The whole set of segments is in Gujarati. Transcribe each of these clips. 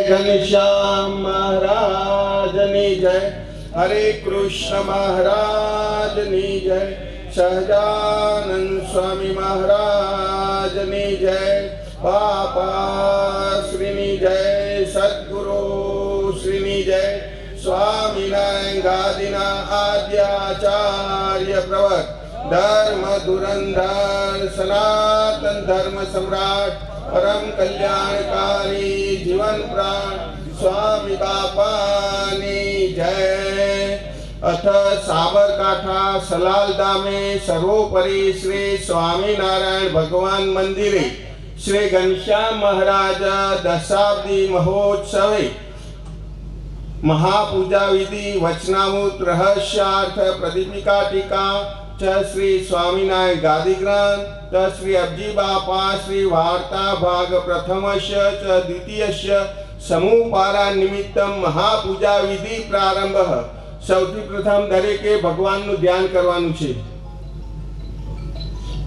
घनश्याम महाराज नी जय, हरे कृष्ण महाराज नी जय, सहजानंद स्वामी महाराज नी जय, बापा श्री नी जय, सद्गुरु श्री नी जय, स्वामीनारायण गादिना आद्याचार्य प्रवर्त धर्म धुरंधर सनातन धर्म सम्राट परम कल्याणकारी जीवन प्राण स्वामी बापानी जय। अथ साबरकांठा सलालधामे सर्वोपरि श्री स्वामीनारायण भगवान मंदिरे श्री घनश्याम महाराज दशाब्दी महोत्सवे महापूजा विधि वचनामृत रहस्यार्थ प्रदीपिका टीका च श्री स्वामीनारायण गादी ग्रंथ च श्री अब्जी बापा श्री वार्ता भाग प्रथमस्य च द्वितीयस्य समूहपारा निमित्तम महापूजा विधि प्रारंभ। સૌથી પ્રથમ દરેકે ભગવાનનું ધ્યાન કરવાનું છે।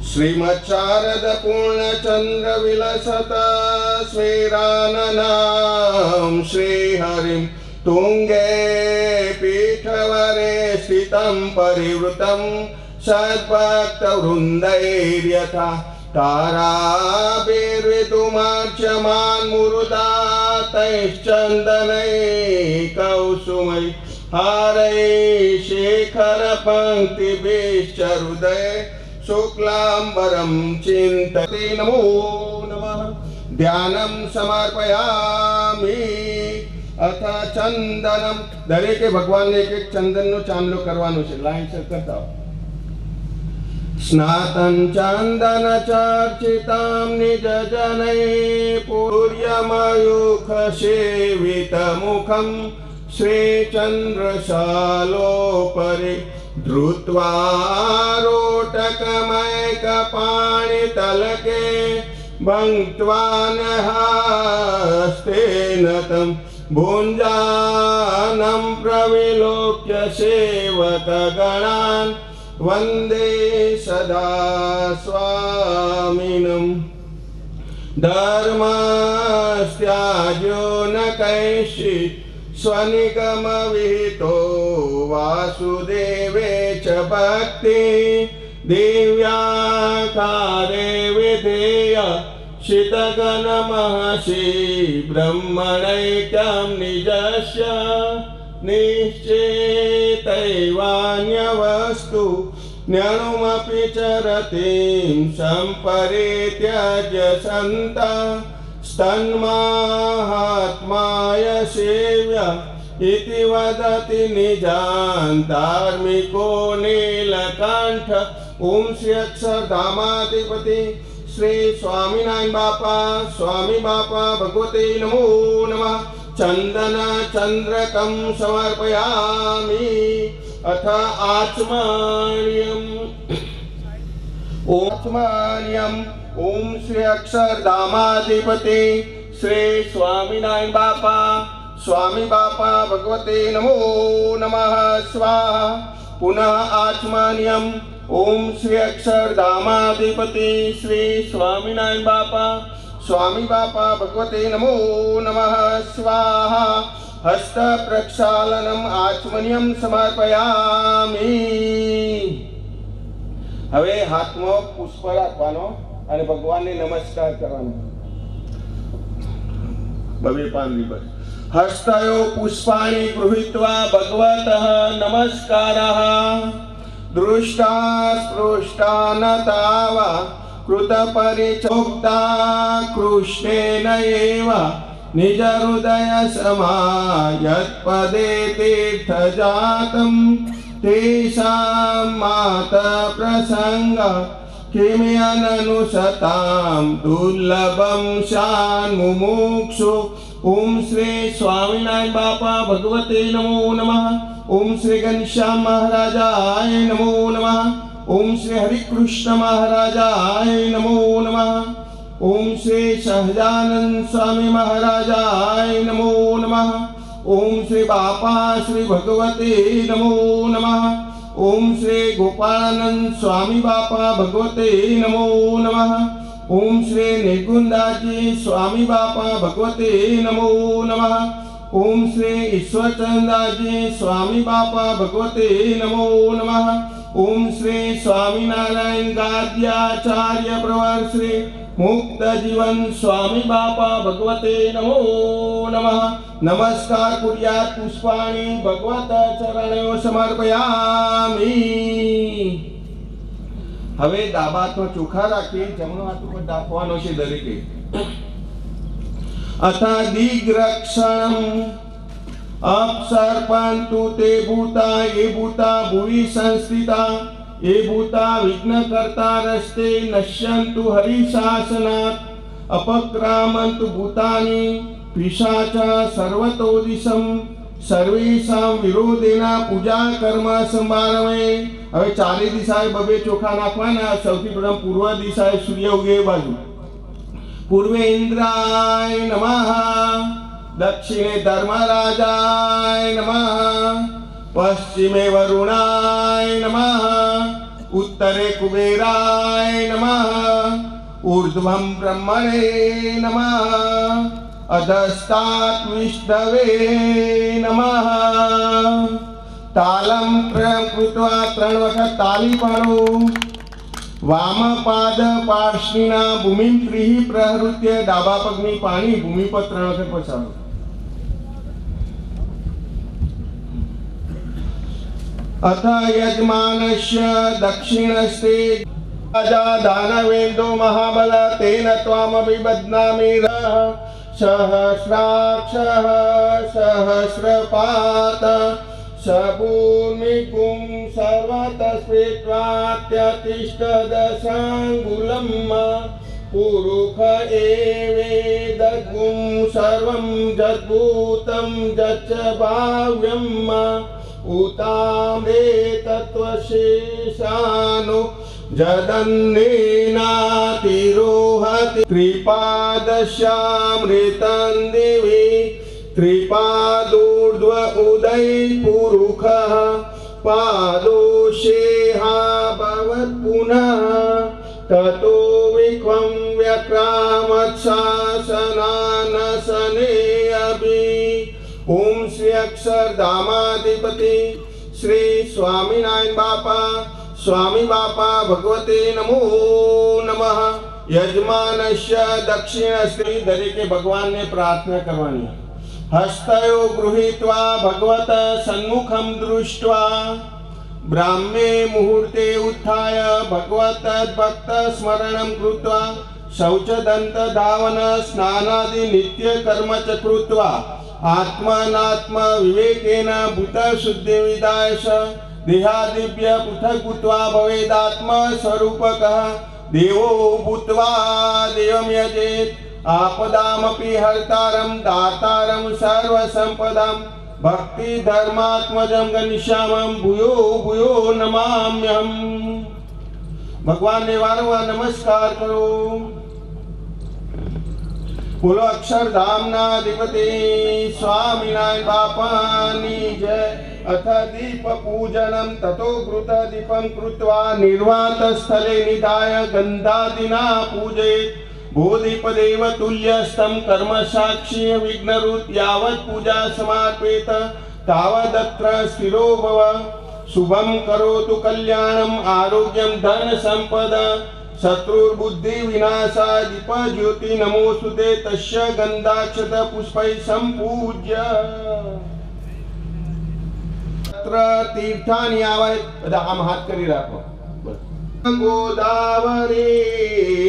શ્રીમદ શારદ પૂર્ણચંદ્ર વિલસત સ્વેરાનનામ શ્રી હરિમ तुंगे पीठवरे स्थितं परिवृतं सद्भक्त वृन्दैर्यथा ताराभिर्विदुमार्च्यमान् मुरुदातैश्चन्दनैकौसुमै हारै शेखर पंक्तिभिश्च हृदये शुक्लांबरं चिन्तते। नमो नमः। ध्यानं समर्पयामि। अथ चंदनम दरेके भगवान ने एक चंदन नो चांदलो करवानो छे। लाइन से करता स्नातन चंदन चर्चितां निज जनै पूर्यमयूख सेवित मुखं श्री चंद्रशालोपरि धृत्वा रोटकमैकपाणि तलके भङ्क्त्वा हस्तेन तं भुञ्जानं प्रविलोक्य सेवकगणान् वन्दे सदा स्वामिनं। धर्मस्त्याज्यो न कैश्चित् स्वनिगमविहितो वासुदेवे च भक्ति दिव्याकारे विधेया शितगणमहसि ब्रह्मणैक्यं निजस्य निश्चेतैवान्यवस्तु न्यणुमपि चरतिं सम्परित्यज्य सन्ता स्तन्माहात्माय सेव्य इति वदति निजान् धार्मिको नीलकण्ठ। ओम श्री अक्षरधामाधिपति श्री स्वामीनारायण बापा स्वामी बापा भगवते नमो नमः। चंदन चंद्रकं समर्पयामि। अथ आचमनीयम्। आचमनीयम्। ओम श्री अक्षरधामाधिपति श्री स्वामीनारायण बापा स्वामी बापा भगवते नमो नमः। स्वाहा। पुनः आचमनीयम्। ओम श्री अक्षरधामाधिपति श्री स्वामीनारायण बापा स्वामी बापा भगवते नमो नमः। स्वाहा। हस्त प्रक्षालनम आचमनीयम समर्पयामि। હવે હાથમાં પુષ્પ રાખવાનો અને ભગવાનને નમસ્કાર કરવાનો। બબે પાનની બસ હસ્તયો પુષ્પાણિ ગૃહીત્વા ભગવતઃ નમસ્કારઃ दृष्टा स्पृष्टा नतावा कृतपरिचोक्ता कृष्णेन एव निज हृदय समायत्पदे तीर्थजातं तेषां माता प्रसंग किमनुसतां दुर्लभं शान्मुमुक्षु। ओम श्री स्वामीनारायण बापा भगवते नमो नमः। ओम श्री घनश्याम महाराजाय नमो नमः। ओम श्री हरिकृष्ण महाराजाय नमो नमः। ओम श्री सहजानंद स्वामी महाराजाय नमो नमः। ओम श्री बापा श्री भगवते नमो नमः। ओम श्री गोपालानंद स्वामी बापा भगवते नमो नमः। ओम श्री निर्गुणदासजी स्वामी बापा भगवते नमो नमः। ओम श्री ईश्वरचंद्रदासजी स्वामी बापा भगवते नमो नमः। ओम श्री स्वामीनारायण गाद्याचार्य प्रवर श्री मुक्त जीवन स्वामी बापा भगवते नमो नमः। नमस्कार कुर्यात् पुष्पाणि भगवत चरणयो समर्पयामि। હવે ડાબા હાથનો ચોખા રાખી જમણો હાથ ઉપર રાખવાનો છે દરેકે। અથ દિગ્રક્ષણમ અપસર્પંતુ તે ભૂતા એ ભૂતા ભુવિ સંસ્થિતા એ ભૂતા વિઘ્નકર્તા રસ્તે નશ્યંતુ હરિશાસનાत् અપક્રામંતુ ભૂતાની પિશાચા સર્વતો દિશમ સર્વેષાં વિરોધેના પૂજા કર્મ સંભારમે। હવે ચારે દિશાએ બબે ચોખા નાખવાના। સૌથી પ્રથમ પૂર્વ દિશાએ સૂર્ય ઉગે એ બાજુ પૂર્વે ઇન્દ્રાય નમઃ, દક્ષિણે ધર્મરાજાય નમઃ, પશ્ચિમે વરુણાય નમઃ, ઉત્તરે કુબેરાય નમઃ, ઊર્ધ્વં બ્રહ્મણે નમઃ, અધસ્તાत् વિષ્ણવે નમઃ। તાલમ કૃત્વા 3 વખત તાલી પાડો। વામપાદ પાર્શ્વિના ભૂમિ ત્રિ પ્રહૃત્ય ડાબા પગની પાણી ભૂમિ પર 3 વખત પછાડો। અથ યજમાનસ્ય દક્ષિણસ્તે રાજા દાનવેન્દો મહાબલ તેન ત્વામભિબધ્નામિ સહસ્રાક્ષः સહસ્રપાત સભૂમિકું સર્વતસ્પૃત્વાત્યતિષ્ઠ દશાંગુલમ પુરુષ એવેદગું સર્વં જદ્ભૂतं જચ્ચ ભાવ્યમ ઉતામ્રે તત્વશેષાનો જદન્નેનાતિરોહતિ ત્રિપાદશ્યામૃतं દિવિ ત્રિપાદોર્ધ્વ ઉદય પુરુષઃ પાદોષેહા ભવત પુનઃ તતો વિક્વં વ્યક્રામત્શાસનાનસને અભિ। ઓમ શ્રી અક્ષરધામાધિપતિ શ્રી સ્વામિનારાયણ બાપા स्वामी बापा भगवते नमो नमः। यजमानस्य दक्षिणस्ते दरेके भगवान ने प्रार्थना करवानी। हस्तयो गृहीत्वा भगवत सन्मुखं दृष्ट्वा ब्राह्मे मुहूर्ते उत्थाय भगवत भक्त स्मरणं कृत्वा शौचदन्त धावन स्नानादि नित्य कर्म च कृत्वा आत्मनात्म विवेकेन भूत शुद्धि विदाय देहादिभ्य पृथक् भूत्वा भवेदात्म स्वरूपकः देवो भूत्वा देवं यजेत्। आपदामपि हर्तारं दातारं सर्वसम्पदां भक्ति धर्मात्मजं घनश्यामं भूयो भूयो नमाम्यहम्। भगवान ने वारंवार नमस्कार करो। बोलो अक्षरधामना अधिपति स्वामिनारायण बापानी जय। अथ दीप पूजनं ततो घृत दीपं कृत्वा निर्वात स्थले निधाय गन्धादिना पूजयेत्। बोधिपदेव तुल्यस्तं कर्म साक्षी विघ्नरुत् यावत् पूजा समार्पेत तावदत्र स्थिरो भव। शुभं करोतु कल्याणम् आरोग्यं धन संपदा शत्रुर्बुद्धि विनाशाय दीप ज्योति नमोस्तुते तस्य गन्धाक्षत पुष्पै संपूज्य। तीर्थानि आवे બધા આમ હાથ કરી રાખો। ગોદાવરી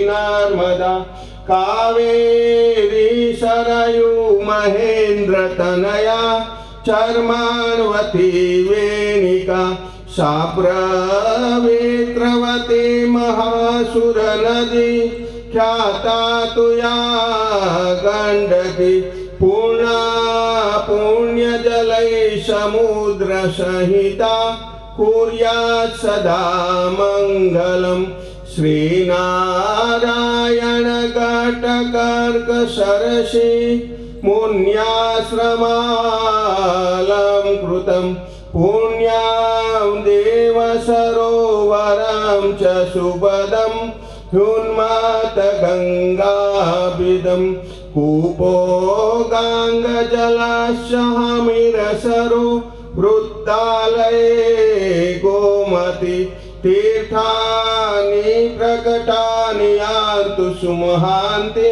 નર્મદા કાવેરી સરયુ મહેન્દ્ર તનયા ચર્માણવતી વેણિકા સાબ્રવેત્રવતી મહાસુર નદી ખ્યાતા તુયા ગંડકી પૂર્ણા પુણ્ય જલૈ સમુદ્ર સહિતા कुर्यात् सदा मंगलम। श्रीनारायण घटकर्क सरसि मुन्याश्रमालं कृतं पुण्यां देव सरोवरं च सुभदं ह्युन्मात गंगाभिदं कूपो गाङ्गजलस्य हमिरसरो वृत्तालये गोमति तीर्थानि प्रकटानि यान्तु सुमहान्ति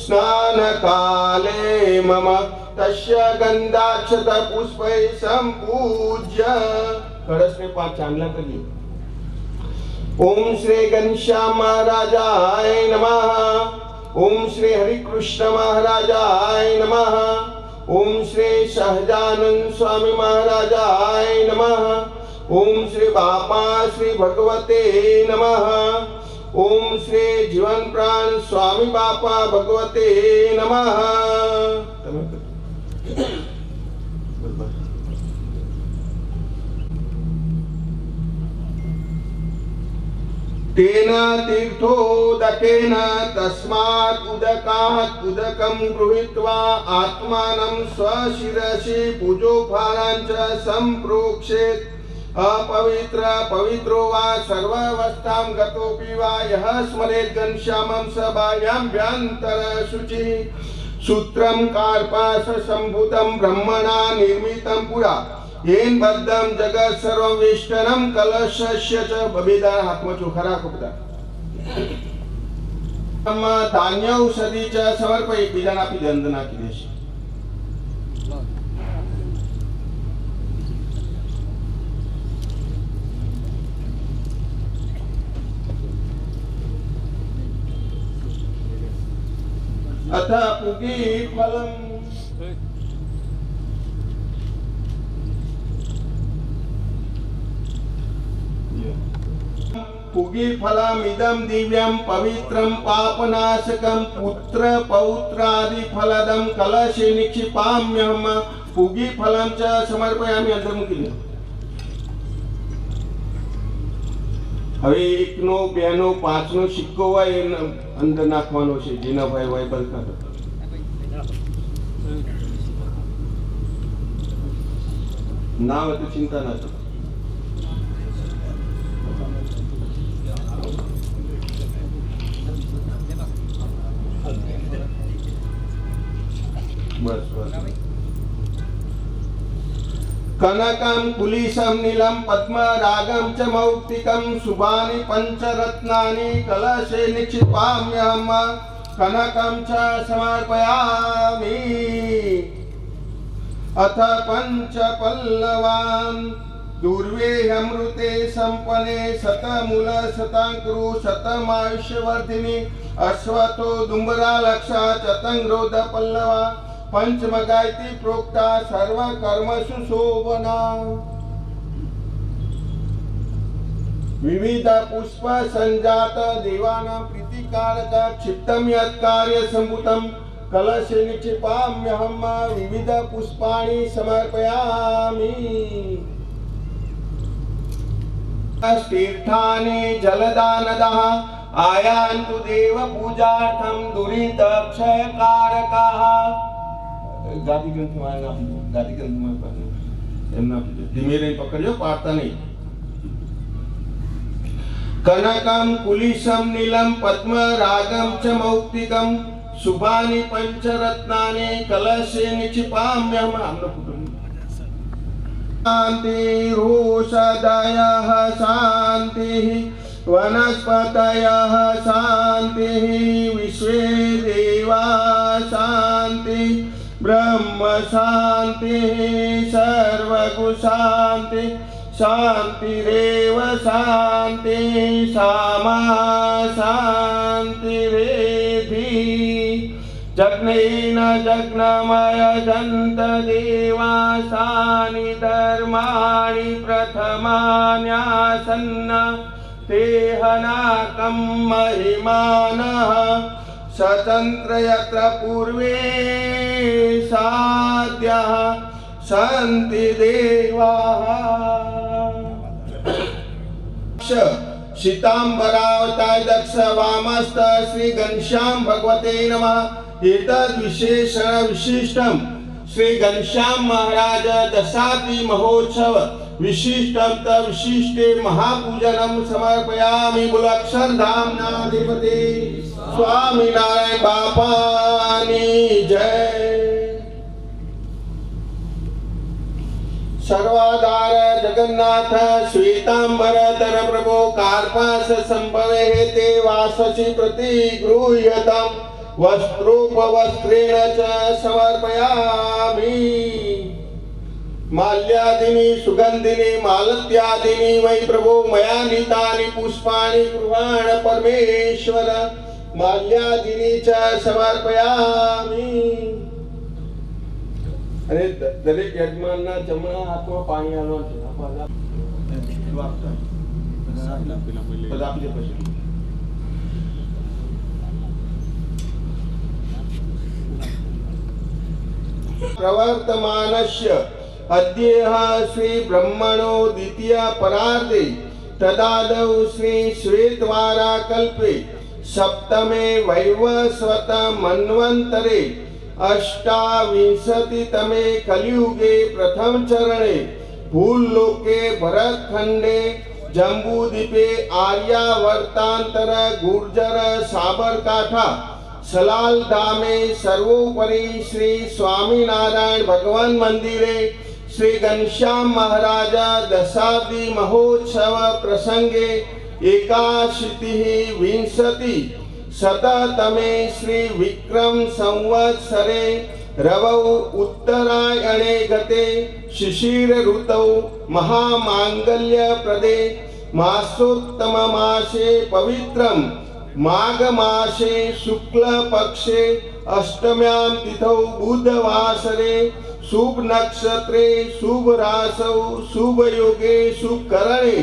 स्नानकाले मम तस्य गन्धाक्षत पुष्पै सम्पूज्य कलश में 5 चांदला करिए। ओम श्री घनश्याम महाराजाय नमः। ओम श्री हरिकृष्ण महाराजाय नमः। ओम श्री सहजानंद स्वामी महाराजाय नमः। ओम श्री बापा श्री भगवते नमः। ओम श्री जीवन प्राण स्वामी बापा भगवते नमः। तेन तीर्थोदकेन तस्मात् उदकात् उदकं गृहीत्वा आत्मानं स्वशिरसि पूजोपहाराञ्च सम्प्रोक्षेत्। अपवित्र पवित्रो वा सर्वावस्थां गतोऽपि वा यः स्मरेत् घनश्यामं स बाह्याभ्यन्तरशुचिः। सूत्रं कार्पाससम्भूतं ब्रह्मणा निर्मितं पुरा येन बद्धं जगत् सर्वं वेष्टनं कलशस्य च बबेदार हातમાં ચોખા રાખો બધા ધાન્ય ઔષધિ ચ સમર્પય બીજાને આપી દંડ નાખી દેશે। अथ पुगी फलम पुगी फलमिदं दिव्यं पवित्रं पापनाशकं पुत्र पौत्रादि फलदं कलशे निक्षिपाम्यहम्। पुगी फलं च समर्पयामि अंतर्मुखी। હવે 1 નો 2 નો 5 નો સિક્કો હોય એ અંદર નાખવાનો છે જેના ભાઈ હોય બલકા ના હોય તો ચિંતા ના કરો। बस बस कनकं कुलिशं नीलं पद्मरागं च मौक्तिकं शुभानि पंचरत्नानि कलशे निक्षिपाम्यहम्। कनकं च समर्पयामि। अथ पंचपल्लवान् दुर्वेहमृते संपने शतमूल शतांकुरु शतमायुष्यवर्धिनी अश्वत्थो दुम्बरालक्षा चतंग्रोध पल्लवा पंचमगायत्री प्रोक्ता सर्व कर्मसु शोभना। विविध पुष्प संजात देवानां प्रीतिकारक क्षिप्तं यत् कार्य संभूतं कलशे निक्षिपाम्यहम्। विविध पुष्पाणि समर्पयामि। तीर्थानि जलदानदः आयान्तु देव पूजार्थं दुरितक्षयकारकाः। गादी ग्रंथ में गादी ग्रंथ में एमना धीमे रही पकड़ियो पाड़ता नहीं। कनकं कुलिशं नीलं पद्मरागं च मौक्तिकं शुभानि पंचरत्नानि कलशे निक्षिपाम्यहम्। शान्तिरोषधयः शान्तिः वनस्पतयः शान्तिः विश्वे देवा शान्तिः ब्रह्म शान्तिः सर्वगु शान्तिः शान्तिरेव शान्तिः सामा शान्तिरेधि। जग्नेन जग्नमय जन्त देवासानि धर्माणि प्रथमान्यासन्न तेहनाकं महिमानः स्वतन्त्र यत्र पूर्वे साध्यः सन्ति देवाः। शीतांबरावताय दक्ष वामस्त श्री घनश्याम भगवते नमः। एतद् विशेषण विशिष्टं श्री घनश्याम महाराज दशाब्दी महोत्सव विशिष्टम विशिष्टे महापूजनम समर्पयामि। बोलो अक्षरधामनाधिपति स्वामीनारायण बापानी जय। सर्वाधार जगन्नाथ श्वेतांबर धर प्रभो कार्पास संभवे ते वाससि प्रतिगृह्यताम् वस्त्रोपवस्त्रेण च समर्पयामि। माल्यादिनी सुगंधिनी मालत्यादिनी वै प्रभो मया नीतानि पुष्पाणि गृहाण परमेश्वर माल्यादिनी च समर्पयामि। अरे दरेक યજમાનના જમણા હાથમાં પાણી આલવાનું છે प्रवर्तमानस्य अद्यः श्री ब्रह्मणो द्वितीय परार्धे तदादौ श्री श्वेतवारा कल्पे सप्तमे वैवस्वत मन्वन्तरे अष्टाविंशतितमे कलियुगे प्रथम चरणे भूलोके भरतखंडे जम्बूद्वीपे आर्यावर्तांतर गुर्जर साबरकांठा सलाल धामे सर्वोपरि श्री स्वामीनारायण भगवान मंदिरे श्री घनश्याम महाराज दशाब्दी महोत्सव प्रसंगे 81 शततमे श्री विक्रम संवत्सरे रवौ उत्तरायणे गते शिशिर ऋतौ महामांगल्य प्रदे मासोत्तम मासे पवित्रम माघ मासे शुक्ल पक्षे अष्टम्यां तिथौ बुधवासरे शुभ नक्षत्रे शुभ रासौ शुभ योगे शुभ करणे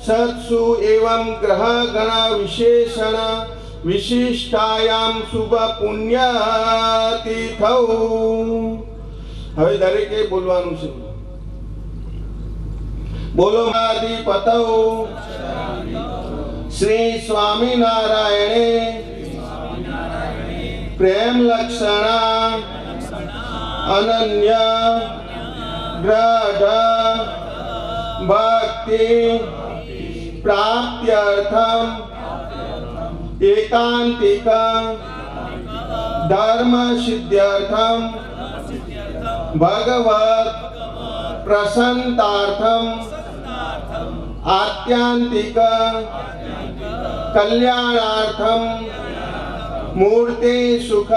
सत्सु एवं ग्रह गण विशेषण विशिष्टायाम शुभ पुण्यतिथौ। હવે દરેકે બોલવાનું છે। બોલો આદિપતૌ श्री स्वामीनारायणे प्रेम लक्षण अनन्य दृढ़ भक्ति प्राप्त्यर्थम एकांतिक धर्म सिद्ध्यर्थम भगवत प्रसन्नतार्थम आत्यांतिक कल्याणार्थम मूर्ति सुख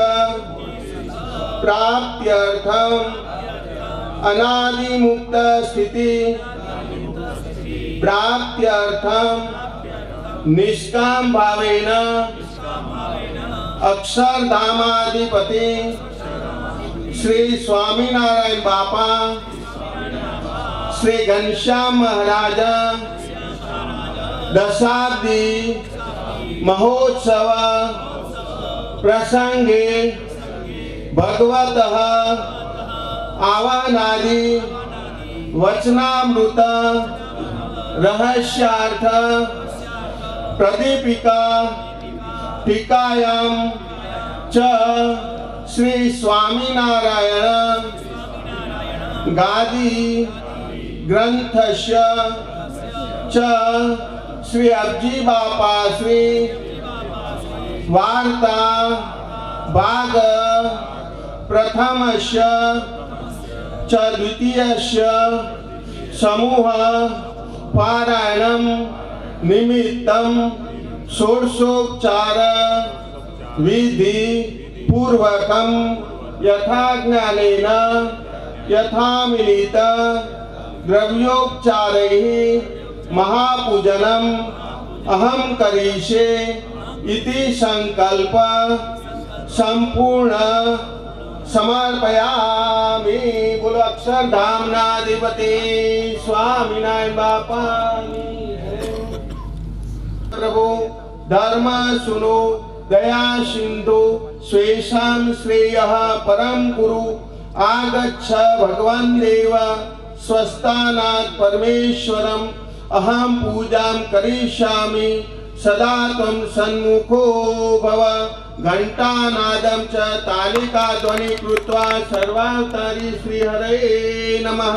प्राप्त्यर्थम अनादि मुक्त स्थिति प्राप्त्यर्थम निष्काम भावेन अक्षरधामाधिपति श्री स्वामीनारायण बापा श्री घनश्याम महाराज दशाब्दी महोत्सव प्रसंगे भगवतः आवाहनादि वचनामृत रहस्यार्थ प्रदीपिका टीकायां च श्री स्वामीनारायण गादी ग्रंथस्य च श्री अब्जी बापा श्री वार्ता भाग प्रथमस्य च द्वितीयस्य समूह पारायणं निमित्तं षोडशोपचार विधि पूर्वकं यथा ज्ञानेन यथा मिलित द्रव्योपचारैः महापूजनम अहम करिष्ये इति संकल्प संपूर्ण समर्पयामि। बोलो अक्षरधामनाधिपति स्वामीनारायण बापा प्रभु धर्म सुनो दया सिंधु स्वेषां श्रेयः परम गुरु आगच्छ भगवान् देव स्वस्थानात् परमेश्वरम् अहम पूजां करिष्यामि सदा त्वं सन्मुखो भव घंटानादं च तालिकाध्वनि कृत्वा सर्वावतारी श्रीहरये नमः।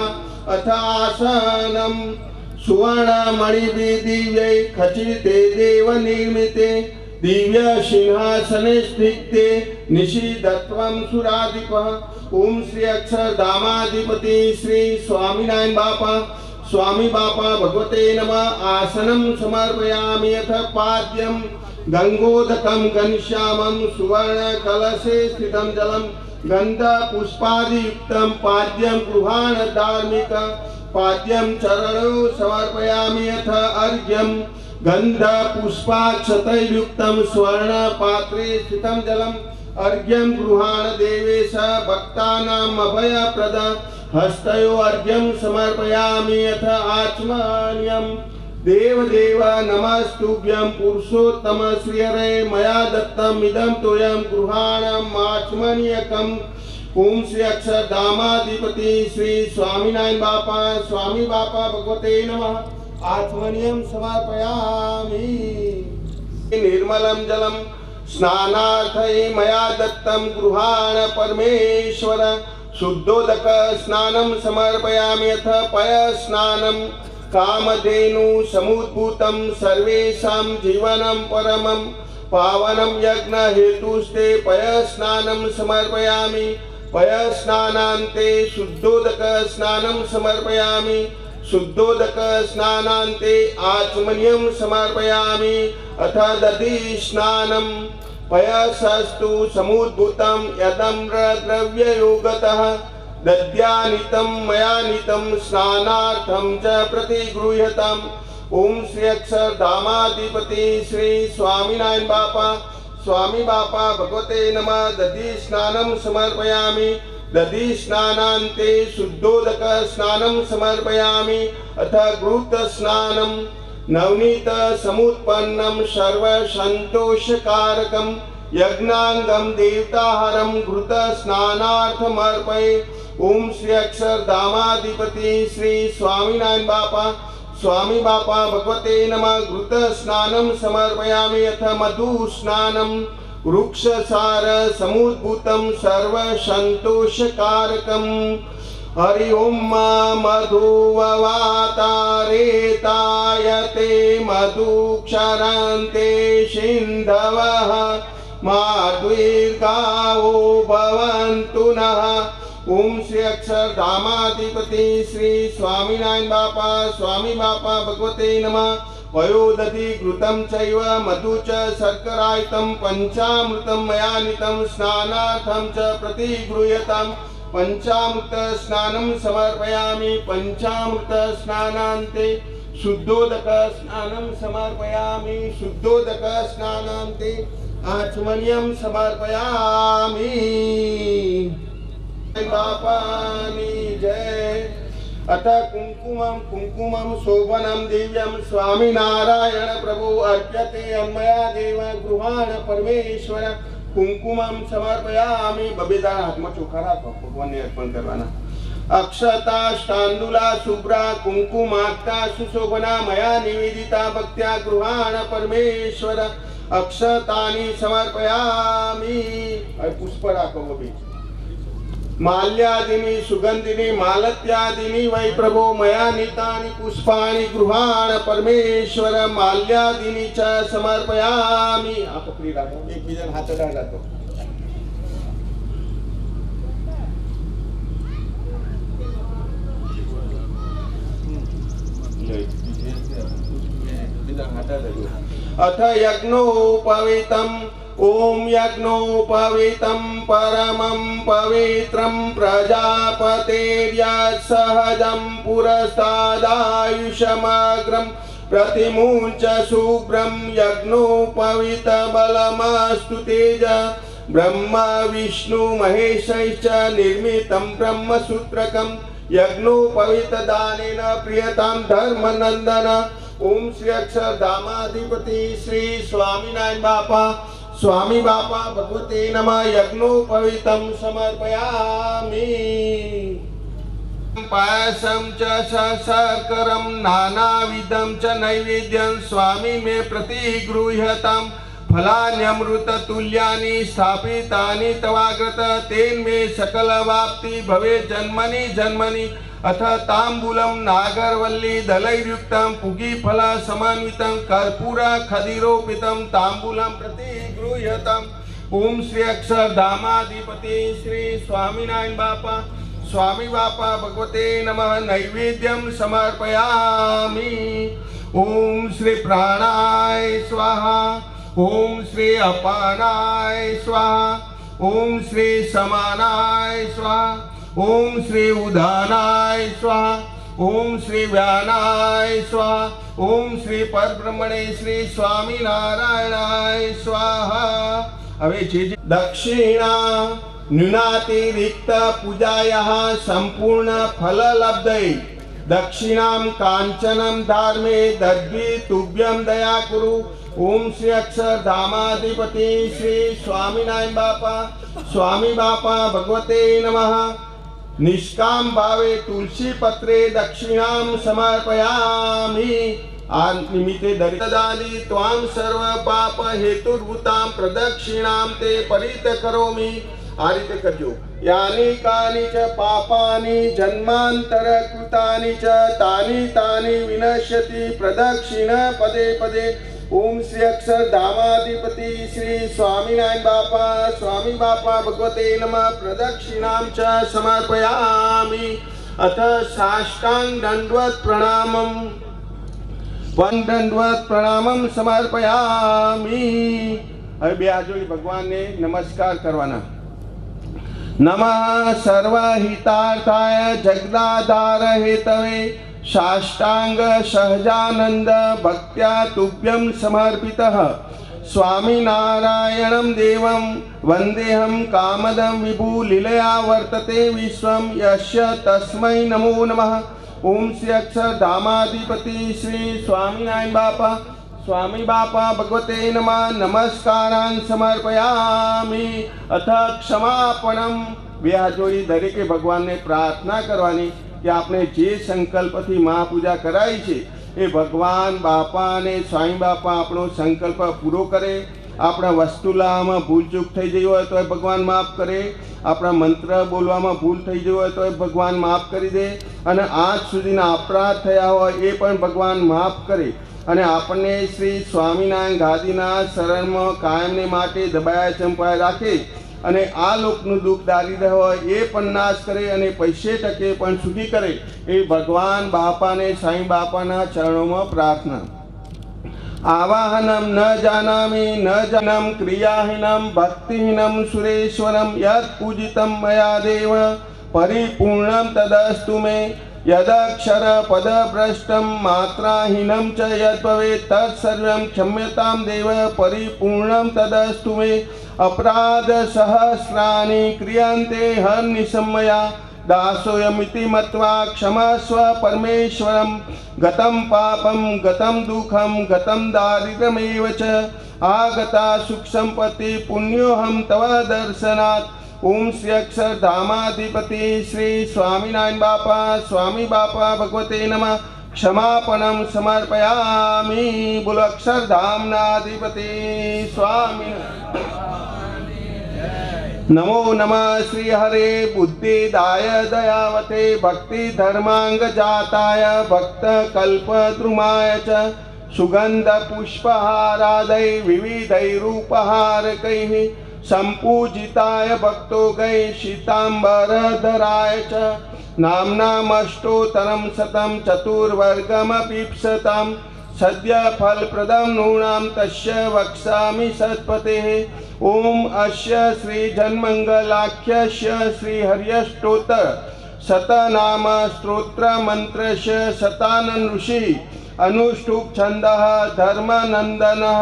अथ आसनं सुवर्णमणिभिः दिव्यै खचिते देवनिर्मिते दिव्य सिंहासने स्थिते निषीदत्वं सुराधिपः। ओम श्री अक्षरधामाधिपति श्री स्वामिनारायण बापा स्वामी बापा भगवते नमः। आसनं समर्पयामि। यथ पाद्यं गंगोदकं घनश्यामं सुवर्ण कलशे स्थितं जलं गन्धपुष्पादियुक्तं पाद्यं गृहाण धार्मिक पाद्यं चरणौ समर्पयामि। यथ अर्घ्यं गन्धपुष्पाक्षतैर्युक्तं स्वर्णपात्रे स्थितं जलम् अर्घ्यं गृहाण देवेश भक्तानाम् अभयप्रद हस्तयो अर्घ्यं समर्पयामि। यथ आचमनीयं देवदेव नमस्तुभ्यं पुरुषोत्तम श्रीहरे मया दत्तम् इदं तोयं गृहाणम् आचमनीयकम्। ओम श्री अक्षरधामाधिपति श्री स्वामिनारायण बापा स्वामी बापा भगवते नमः। आचमनीयं समर्पयामि। निर्मलं जलं स्नानार्थै मया दत्तं गृहाण परमेश्वर शुद्धोदक स्नानं समर्पयामि। यथ पय स्नानं कामधेनु समुद्भूतं सर्वेषां जीवनं परमं पावनं यज्ञ हेतुस्ते पय स्नानं समर्पयामि। पय स्नानान्ते शुद्धोदक स्नानं समर्पयामि। शुद्धोदक स्नानान्ते आचमनीयं समर्पयामि। अथ दधि स्नानं पयसस्तु समुद्भूतं यदम्रद्रव्ययोगतः दद्यानितं मया नीतं स्नानार्थं च प्रतिगृह्यताम्। ओम श्री अक्षरधामाधिपति श्री स्वामिनारायण बापा स्वामी बापा भगवते नमः। दधि स्नानं समर्पयामि। दधि स्नानान्ते शुद्धोदक स्नानं समर्पयामि। अथ घृत स्नानं नवनीत समुत्पन्नं सर्वसन्तोषकारकं यज्ञांगं देवताहारं घृत स्नानार्थमर्पये। ओम श्री अक्षरधामाधिपति श्री स्वामिनारायण बापा स्वामी बापा भगवते नमः। घृत स्नानं समर्पयामि। यथ मधु स्नानं वृक्षसार समुद्भूतं सर्वसन्तोषकारकं हरि ओम मधुववातारेतायते मधुक्षरन्ते सिन्धवः मार्द्वीर्गावो भवन्तु नः। ओम श्री अक्षरधामाधिपति श्री स्वामिनारायण बापा स्वामी बापा भगवते नमः। वयोदधि घृतं चैव मधु च शर्करायितं पञ्चामृतं मया नीतं स्नानार्थं च प्रतिगृह्यताम्। पंचामृत स्नानं समर्पयामि। पंचामृत स्नानान्ते शुद्धोदक स्नानं समर्पयामि। शुद्धोदक स्नानान्ते आचमनीयं समर्पयामि। बापानि जय। अथ कुंकुमं शोभनं दिव्यं स्वामिनारायण प्रभु अर्प्यते अन्मया देव गृहाण परमेश्वर कुंकुमं समर्पयामि। बबेदार हाथમાં ચોખા રાખો ભગવાનને અર્પણ કરવાના। अक्षता तांडुला शुभ्रा कुंकुमाक्ता सुशोभना मया निवेदिता भक्त्या गृहाण परमेश्वर अक्षतानि समर्पयामि। पुष्प राखो बबे। माल्यादिनी सुगंधिनी मालत्यादिनी वै प्रभो मया नीतानि पुष्पाणि गृहाण परमेश्वर माल्यादिनी च समर्पयामि। आ पकड़ी राखो एकबीजाने हाथ अडाड़ राखो। अथ यज्ञोपवीतम् ओम यज्ञोपवीतं परमं पवित्रं प्रजापतेर्यत्सहजं पुरस्तादायुषमग्रं प्रतिमुञ्च शुभ्रं यज्ञोपवीतबलमस्तु तेज ब्रह्म विष्णु महेशैश्च निर्मितं ब्रह्मसूत्रकं यज्ञोपवीतदानेन प्रियतां धर्मनन्दन। ओम श्री अक्षरधामाधिपति श्री स्वामिनारायण बापा स्वामी बापा भगवते नमः। यज्ञोपवीतं समर्पयामि। पायसं च शर्करं नानाविधं च नैवेद्यं स्वामी मे प्रतिगृह्यताम्। फलान्यमृततुल्यानि स्थापितानि तवाग्रत तेन्मे सकलवाप्ति भवे जन्मनि जन्मनि अथ ताम्बूलं नागरवल्ली दलैर्युक्तं पुगीफल समन्वितं कर्पूर खदिरोपितं ताम्बूलं प्रतिगृह्यतम्। ओम श्री अक्षरधामाधिपति श्री स्वामीनारायण बापा स्वामी बापा भगवते नमः नैवेद्यं समर्पयामि। ओम श्री प्राणाय स्वाहा, ओम श्री अपानाय स्वाहा, ओम श्री समानाय स्वाहा, ओम श्री उदानाय स्वाहा, ओम श्री व्यानाय स्वाहा, ओम श्री परब्रह्मणे श्री स्वामीनारायणाय स्वाहा। હવે જે દક્ષિણા ન્યુનાતિરિક્ત પૂજાયાઃ સંપૂર્ણ ફલલબ્ધૈ દક્ષિણામ કાંચનમ ધાર્મે દદ્ભિ તુભ્યમ દયા કુરુ। ઓમ શ્રી અક્ષરધામાધિપતિ શ્રી સ્વામિનારાયણ બાપા સ્વામી બાપા ભગવતે નમઃ। નિષ્કામ ભાવે તુલસી પત્રે દક્ષિણામ સમર્પયામિ। આ નિમિત્તે દરિદ્રદાલી ત્વામ સર્વ પાપ હેતુર્ભૂતામ પ્રદક્ષિણામ તે પરિત કરોમિ। આ રીતે કરજો। યાની કાની ચ પાપાની જન્માંતર કૃતાની ચ તાની તાની વિનશ્યતિ પ્રદક્ષિણ પદે પદે। ઓમ શ્રી અક્ષરધામાધિપતિ શ્રી સ્વામિનારાયણ બાપા સ્વામી બાપા ભગવતે નમઃ પ્રદક્ષિણામ ચ સમર્પયામિ। અથ સાષ્ટાંગ દંડવત પ્રણામમ વંદનવત પ્રણામમ સમર્પયામિ। હવે બે હાથ જોડી ભગવાનને નમસ્કાર કરવાના। નમઃ સર્વહિતાર્થાય જગદાધાર હેતવે સાષ્ટાંગ સહજાનંદ ભક્ત્યા તુભ્યં સમર્પિતઃ। સ્વામિનારાયણં દેવં વંદેહં કામદં વિભુ લીલયા વર્તતે વિશ્વં યસ્ય તસ્मै નમો નમઃ। ओम श्री अक्षरधामाधिपति श्री स्वामीनारायण बापा स्वामी बापा भगवते नमः नमस्कारान् समर्पयामि। अथ क्षमापणम। બે હાથ જોડી દરેકે ભગવાનને પ્રાર્થના કરવાની કે આપણે જે સંકલ્પથી મહાપૂજા કરાઈ છે એ ભગવાન બાપા અને સ્વામી બાપા આપણો સંકલ્પ પૂરો કરે। આપણા વસ્તુ લાવવામાં ભૂલચૂક થઈ ગઈ હોય તો ભગવાન માફ કરે। આપણા મંત્ર બોલવામાં ભૂલ થઈ ગઈ હોય તો ભગવાન માફ કરી દે। અને આજ સુધીના અપરાધ થયા હોય એ પણ ભગવાન માફ કરે। અને આપણને શ્રી સ્વામિનારાયણ ગાદીના શરણમાં કાયમને માટે દબાયા ચંપાયા રાખે। અને આ લોકનું દુઃખ દારિદ્ર હોય એ પણ નાશ કરે અને પૈસે ટકે પણ સુખી કરે। એ ભગવાન બાપાને સાંઈ બાપાના ચરણોમાં પ્રાર્થના। आवाहनम न जानामि न जानम क्रियाहीनम भक्तिहीनम सुरेश्वरम यत् पूजितं मया देव परिपूर्णं तदस्तु मे। यदक्षर पदभ्रष्टं मात्राहीनं च यद्भवेत् तत्सर्वं क्षम्यतां देव परिपूर्णं तदस्तु मे। अपराध सहस्राणि क्रियन्ते हर्निशं मया दासोऽयमिति मत्वा क्षमस्व परमेश्वरं। गतं पापं गतं दुःखं गतं दारिद्र्यमेव च आगता सुखसम्पत्ति पुण्योऽहं तव दर्शनात्। ओम श्री अक्षरधामाधिपति श्री स्वामीनारायण बापा स्वामी बापा भगवते नमः क्षमापणं समर्पयामि। बोलो अक्षरधामनाधिपति स्वामी। नमो नमः श्री हरे बुद्धिदाय दयावते भक्ति धर्मांग जाताय भक्त कल्प द्रुमाय च सुगंध पुष्पहारादै विविधैरूपहारकैः संपूजिताय भक्तो गै शीतांबरधराय च नाम्नामष्टोत्तरं शतं चतुर्वर्गमपीप्सताम्। सद्य फलप्रदं नूनां तस्य वक्ष्यामि सत्पतेः। ओम अस्य श्री जन्मंगलाख्यस्य श्री हर्यष्टोत्तर शतनाम स्तोत्र मंत्रस्य शतानन ऋषि अनुष्टुप छंदः धर्मनंदनः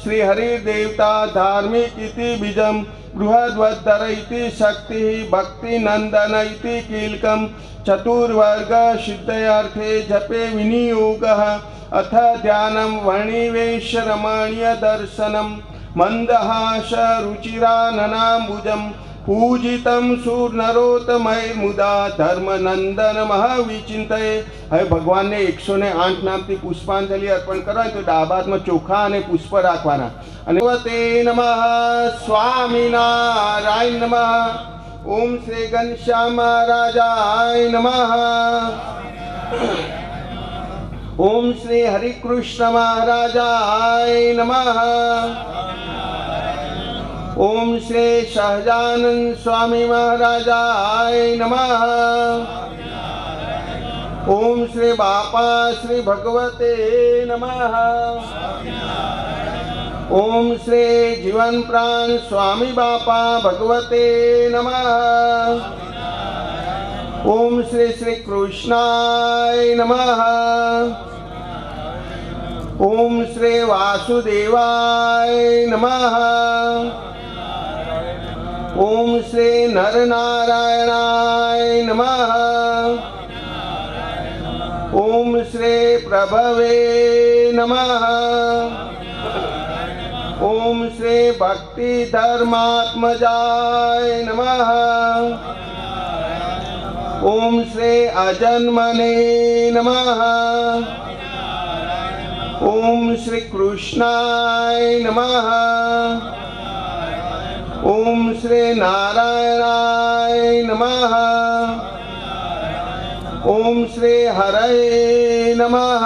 श्री हरिदेवता धार्मिक इति बीजं बृहद्वद्धर इति शक्तिः भक्ति नंदन इति कीलकं चतुर्वर्ग सिद्धयार्थे जपे विनियोगः। अथ ध्यानं वर्णिवेश रमणीय दर्शनं मंदहास रुचिराननाम्बुजं પૂજિતમ સુરનરોત્તમૈર્મુદા ધર્મનંદન મહાવિચિંતયે। હવે ભગવાનને 108 નામથી પુષ્પાંજલિ અર્પણ કરવાની, તો ડાબા હાથમાં ચોખા અને પુષ્પ રાખવાના અને તે નમઃ સ્વામિનારાયણ નમઃ। ઓમ શ્રી ઘનશ્યામ મહારાજાય નમઃ। ओम श्री हरिकृष्ण महाराजाय नमः। ओम श्री सहजानंद स्वामी महाराजाय नमः। ओम श्री बापा श्री भगवते नमः। ओम श्री जीवन प्राण स्वामी बापा भगवते नमः। ओम श्री श्री कृष्णाय नमः। ओम श्री वासुदेवाय नमः। ओम श्री नरनारायणाय नमः। ओम श्री प्रभवे नमः। ओम श्री भक्ति धर्मात्मजाय नमः। ओम श्री अजन्मने नमः। ओम श्री कृष्णाय नमः। ओम श्री नारायणाय नमः। ओम श्री हरये नमः।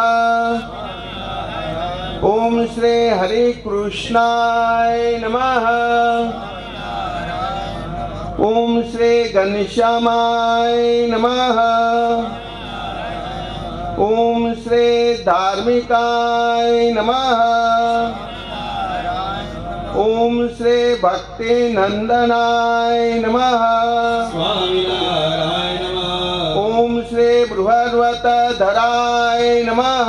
ओम श्री हरे कृष्णाय नमः। ओम श्री घनश्यामाय नमः। ओम श्री धार्मिकाय नमः। ओम श्री भक्ति नंदनाय नमः। स्वामिनारायण नमः। ओम श्री बृहद्वतधराय नमः।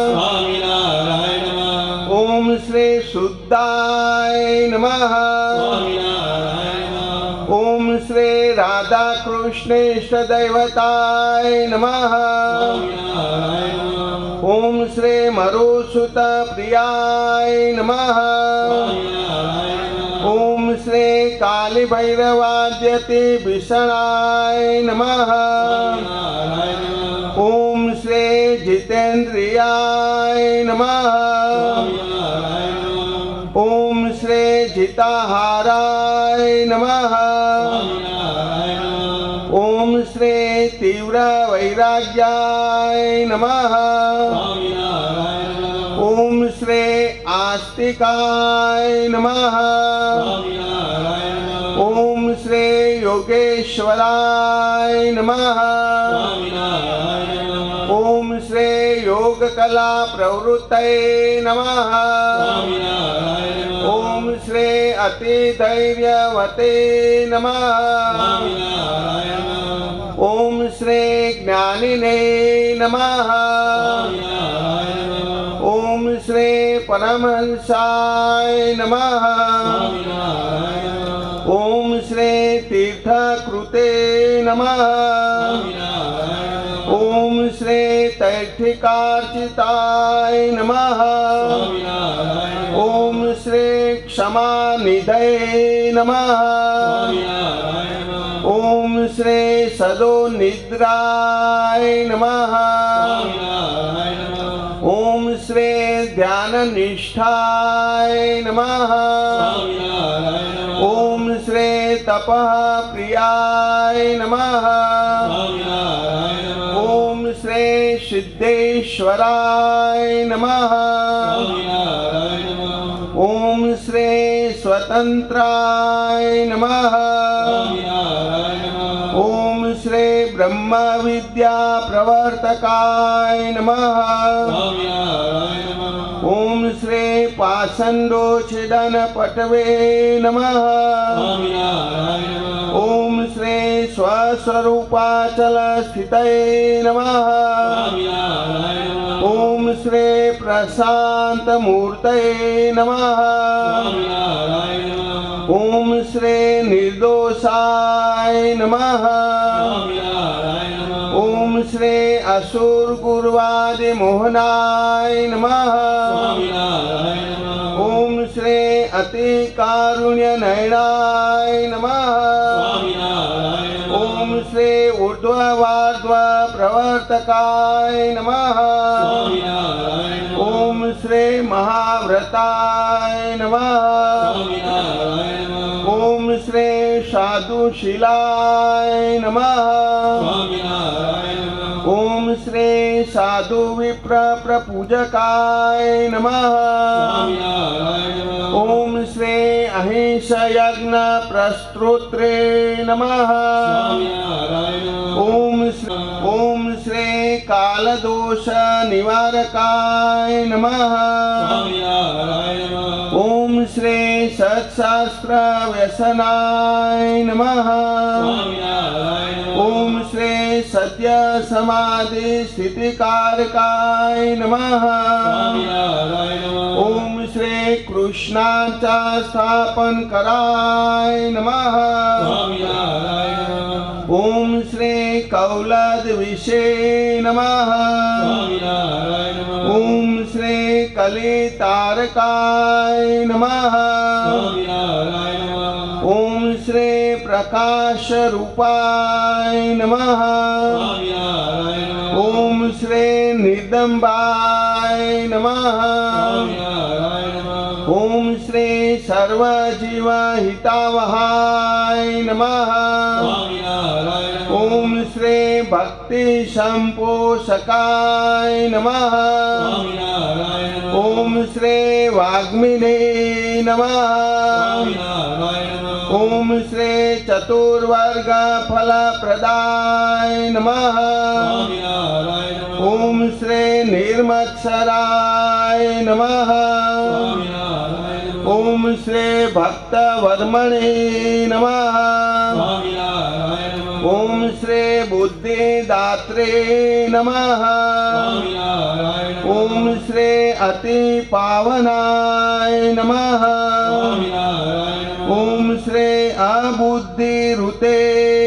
स्वामिनारायण नमः। ओम श्री शुद्धाय नमः। स्वामिनारायण नमः। ओम श्री राधा कृष्ण इष्ट दैवताय नमः। स्वामिनारायण नमः। ओम श्री मरुसुत प्रियाय नमः। स्वामिनारायण नमः। ओम श्री काली भैरवाद्यति भीषणाय नमः। स्वामिनारायण नमः। ओम श्री जितेन्द्रियाय नमः। स्वामिनारायण नमः। ओम श्री जिताहाराय नमः। स्वामिनारायण नमः। ओम श्री तीव्र वैराग्याय नमः। स्वामिनारायण नमः। ओम श्री आस्तिकाय नमः। स्वामिनारायण नमः। ओम श्री योगेश्वराय नमः। स्वामिनारायण नमः। ओम श्री योग कला प्रवृत्तये नमः। स्वामिनारायण नमः। ओम श्री अति धैर्यवते नमः। स्वामिनारायण नमः। ओम श्री ज्ञानिने नमः। स्वामिनारायण नमः। ओम श्री परमहंसाय नमः। स्वामिनारायण नमः। ओम श्री तीर्थकृते नमः। स्वामिनारायण नमः। ओम श्री तैष्ठिकार्चिताय नमः। स्वामिनारायण नमः। ओम श्री क्षमानिधये नमः। स्वामिनारायण नमः। ओम श्री सदोनिद्राय नमः। स्वामिनारायण नमः। ओम श्री ध्याननिष्ठाय नमः। स्वामिनारायण नमः। ओम श्री तपः प्रियाय नमः। स्वामिनारायण नमः। ओम श्री सिद्धेश्वराय नमः। स्वामिनारायण नमः। ओम श्री स्वतंत्राय नमः। स्वामिनारायण नमः। ओम श्री ब्रह्म विद्या प्रवर्तकाय नमः। स्वामिनारायण नमः। ओम श्री पाषंडोच्छेदन पटवे नमः। स्वामिनारायण नमः। ओम श्री स्वस्वरूपाचल स्थितये नमः। स्वामिनारायण नमः। ओम श्री प्रशांत मूर्तये नमः। स्वामिनारायण नमः। ओम श्री निर्दोषाय नमः। स्वामिनारायण नमः। ओम श्री असुर गुरुवादि मोहनाय नमः। स्वामिनारायण नमः। ओम श्री अति कारुण्य नयनाय नमः। तत्व प्रवर्तकाय नमः। સ્વામિનારાયણ નમઃ. ओम श्री महाव्रताय नमः। સ્વામિનારાયણ નમઃ. ओम श्री साधुशीलाय नमः। સ્વામિનારાયણ નમઃ. ओम श्री साधु विप्र प्रपूजकाय नमः। સ્વામિનારાયણ નમઃ. ओम श्री अहिंस यज्ञ प्रस्तोत्रे नमः। સ્વામિનારાયણ નમઃ. ओम श्री कालदोष निवारकाय नमः। સ્વામિનારાયણ નમઃ. ओम श्री सत्शास्त्र व्यसनाय नमः। સ્વામિનારાયણ નમઃ. ओम श्री सत्य समाधि स्थितिकारकाय नमः। સ્વામિનારાયણ નમઃ. ओम श्री कृष्णाचा स्थापन कराय नमः। સ્વામિનારાયણ નમઃ. ओम श्री कौलद विषे नमः। સ્વામિનારાયણ નમઃ. ओम श्री कलितारकाय नमः। સ્વામિનારાયણ નમઃ. ओम श्री प्रकाश रूपाय नमः। સ્વામિનારાયણ નમઃ. ओम श्री निर्दम्बाय नमः। સ્વામિનારાયણ નમઃ. ओम श्री सर्वजीव हितावहाय नमः। સ્વામિનારાયણ નમઃ. ओम श्री भक्ति संपोषकाय नमः। સ્વામિનારાયણ નમઃ. ओम श्री वाग्मिने नमः। સ્વામિનારાયણ નમઃ. ओम श्री चतुर्वर्ग फलप्रदाय नमः। સ્વામિનારાયણ નમઃ. ओम श्री निर्मत्सराय नमः। સ્વામિનારાયણ નમઃ. ओम श्री भक्तवर्मणे नमः। સ્વામિનારાયણ નમઃ. ओम श्री बुद्धिदात्रे नमः। સ્વામિનારાયણ નમઃ. ओम श्री अति पावनाय नमः। સ્વામિનારાયણ નમઃ. ओम श्री अबुद्धिरुते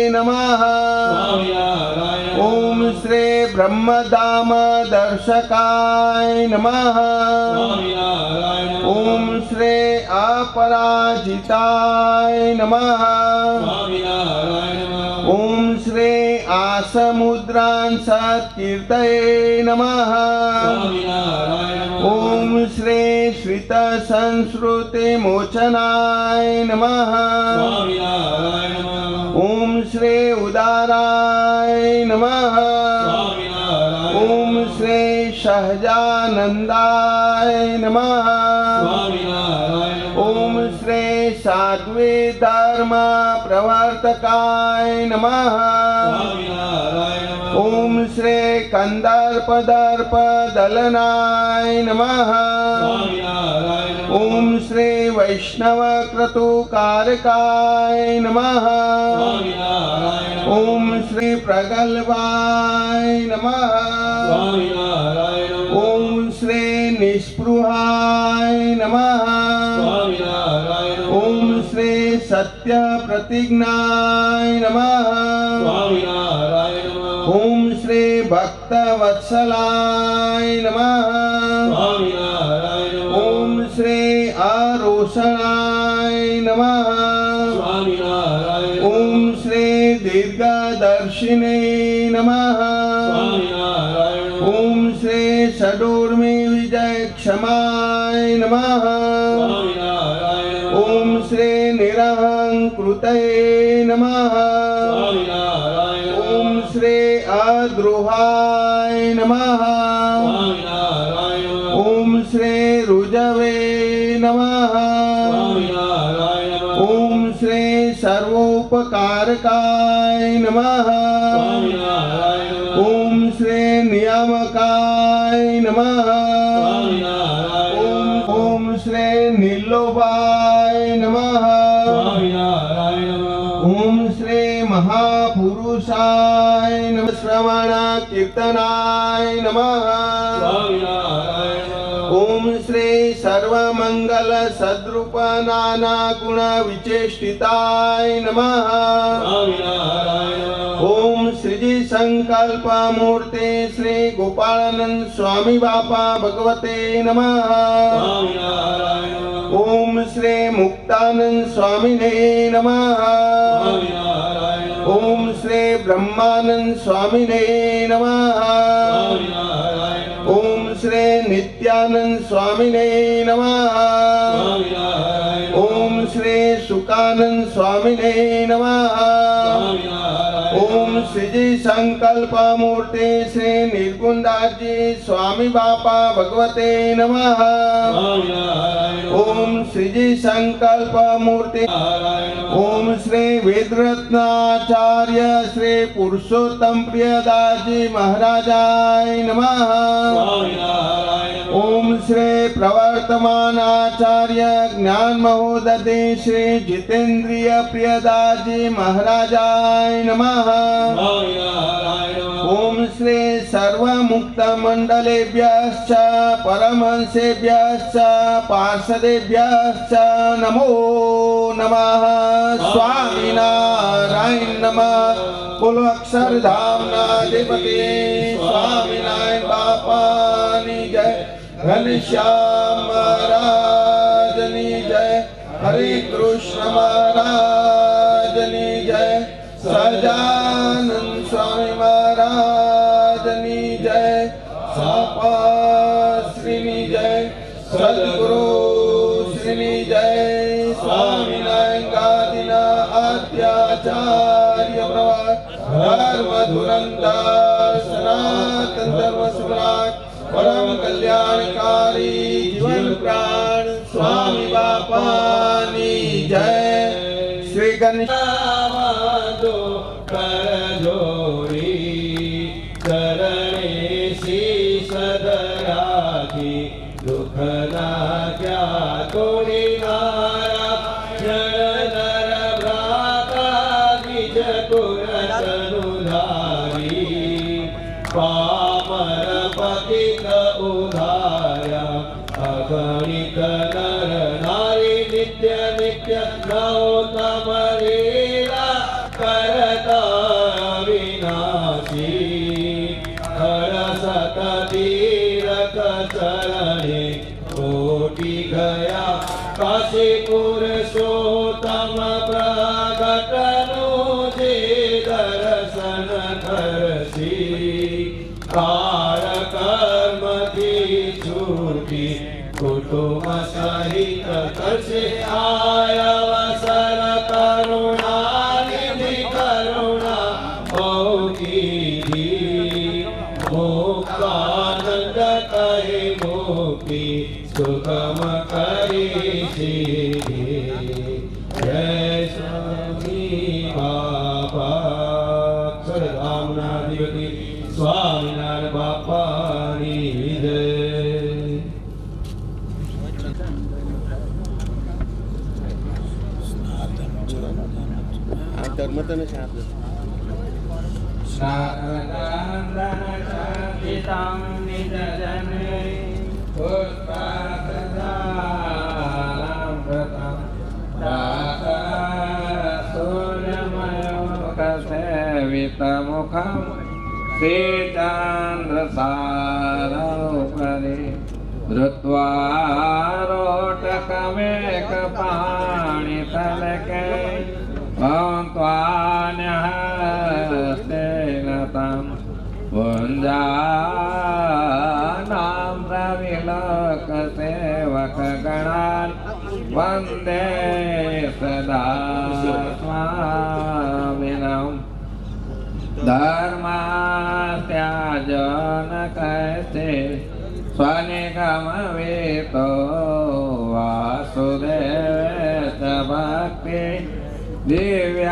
नमः। સ્વામિનારાયણ નમઃ. ओम श्री ब्रह्मधाम दर्शकाय नमः। સ્વામિનારાયણ નમઃ. ओम श्री अपराजिताय नमः। સ્વામિનારાયણ નમઃ. ओम श्री आसमुद्रान् सत्कीर्तये नमः। સ્વામિનારાયણ નમઃ. ओम श्री श्रित संस्कृति मोचनाय नमः। સ્વામિનારાયણ નમઃ. ओम श्री उदाराय नमः। સ્વામિનારાયણ ओम श्री सहजानंदाय नमः। સ્વામિનારાયણ નમઃ. ओम श्री साध्वी धर्म प्रवर्तकाय नमः। સ્વામિનારાયણ નમઃ. ओम श्री कंदर्प दर्प दलनाय नमः। સ્વામિનારાયણ નમઃ. ओम श्री वैष्णव क्रतुकारकाय नमः। સ્વામિનારાયણ નમઃ. ओम श्री प्रगल्भाय नमः। સ્વામિનારાયણ નમઃ. ओम श्री निस्पृहाय नमः। સ્વામિનારાયણ નમઃ. ओम श्री सत्य प्रतिज्ञाय नमः। સ્વામિનારાયણ નમઃ. ओम श्री भक्त वत्सलाय नमः। સ્વામિનારાયણ નમઃ. ओम श्री आरोषणाय नमः। સ્વામિનારાયણ નમઃ. ओम श्री दीर्घदर्शिने नमः। સ્વામિનારાયણ નમઃ. ओम श्री षडूर्मि विजय क्षमाय नमः। સ્વામિનારાયણ નમઃ. ओम श्री निरहंकृतये नमः। સ્વામિનારાયણ નમઃ. ओम श्री अद्रुहाय नमः। સ્વામિનારાયણ નમઃ. ओम श्री रुजवे नमः। સ્વામિનારાયણ નમઃ. ओम श्री सर्वोपकारकाय नमः। સ્વામિનારાયણ નમઃ. ओम श्री नियामकाय नमः। સ્વામિનારાયણ નમઃ. ओम श्री निर्लोभाय नमः। સ્વામિનારાયણ નમઃ. ओम श्री महापुरुषाय नमः। श्रवण कीर्तनाय नमः। સ્વામિનારાયણ નમઃ. ओम श्री सर्वमंगल सद्रूप नाना गुण विचेष्टिताय नमः। સ્વામિનારાયણ નમઃ. ओम श्रीजी संकल्प मूर्ति श्री गोपाळानंद स्वामी बापा भगवते नमः। સ્વામિનારાયણ નમઃ. ओम श्री मुक्तानंद स्वामिने नमः। સ્વામિનારાયણ નમઃ. ओम श्री ब्रह्मानंद स्वामिने नमः। સ્વામિનારાયણ ओम श्री नित्यानंद स्वामिने नमः। સ્વામિનારાયણ ओम श्री सुकानंद स्वामिने नमः। સ્વામિનારાયણ ओम श्रीजी संकल्प मूर्ति श्री निर्गुणदास जी स्वामी बापा भगवते नमः। સ્વામિનારાયણ ओम श्रीजी संकल्प मूर्ति નારાયણ ओम श्री वेदरत्नाचार्य श्री पुरुषोत्तम प्रियदास जी महाराजाय नमः। સ્વામિનારાયણ ओम श्री प्रवर्तमान आचार्य ज्ञान महोदय श्री जितेंद्रिय प्रियदास जी महाराजाय नमः। સ્વામિનારાયણ ओम श्री सर्वमुक्त मंडलेभ्यश्च परमहंसेभ्यश्च पार्षदेभ्यश्च नमो नमः। स्वामिनारायण नमः। बोलो अक्षरधामनाधिपति स्वामिनारायण बापानी जय। घनश्याम महाराजनी जय। हरे कृष्ण महाराजनी जय। सजानंद स्वामी महाराजनी जय। सापाश्रीनी जय। सद्गुरु श्रीनी जय। स्वामिनारायण गादिना अत्याचार्य प्रवाद धर्म धुरंधर सनातन धर्म सम्राट परम कल्याणकारी जीवन प्राण स्वामी बापानी जय। श्री गणेश દો કરજોડી ચરણે શીશ ધરાથી દુઃખ નાખ્યા તોડી નારાયણ નર ભ્રાતા નિજ કુરતનુ ધારી પામર પતિત ઉધાર્યા અગણિત નર નારી નિત્ય નિત્ય નવોત્તમ લીલા કરતા વિનાશી હરસત તીરથ ચરણે કોટી ગયા કાશી પુરુષોત્તમ પ્રગટનું જે દર્શન કરશી કાર કર્મથી છૂટી કુટુંબ સહિત કરશે આયવસર કરુણા નિધિ કરુણા મૌકીધી મુક્તાનંદ કહે મુક્તિ સુગમ કરી સીધી જય સ્વામી બાપા સદધામનાધિપતિ સ્વામિનારાયણ બાપાની જય. मुखम श्रीचंद्रसारोपरि धृत्वारोटकमेक पाणितलके त्वान्यहस्तेन तं भुञ्जानां प्रविलोकसेवकगणान् वन्दे सदा स्वामिनम् धर्मास्त्याजन कैसे स्वनिगमवेतो वासुदेव भक्ति दिव्याकारे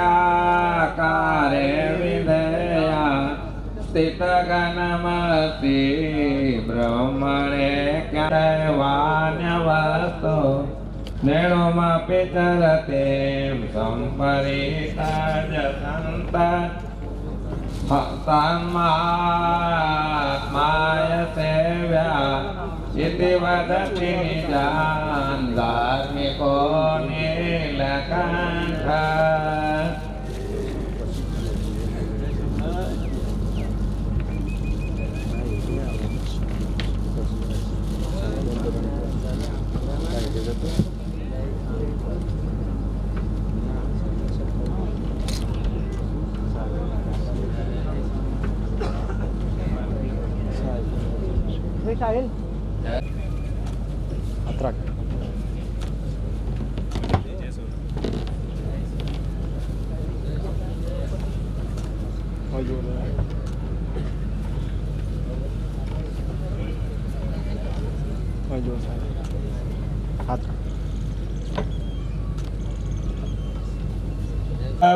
विधया स्थितगणमति ब्रह्मणे कैवान्यवस्तो नेणुमपि चरते सम्परिताज सन्त तन्मात्माय सेव्या इति वदति निजान् धार्मिको नीलकण्ठः.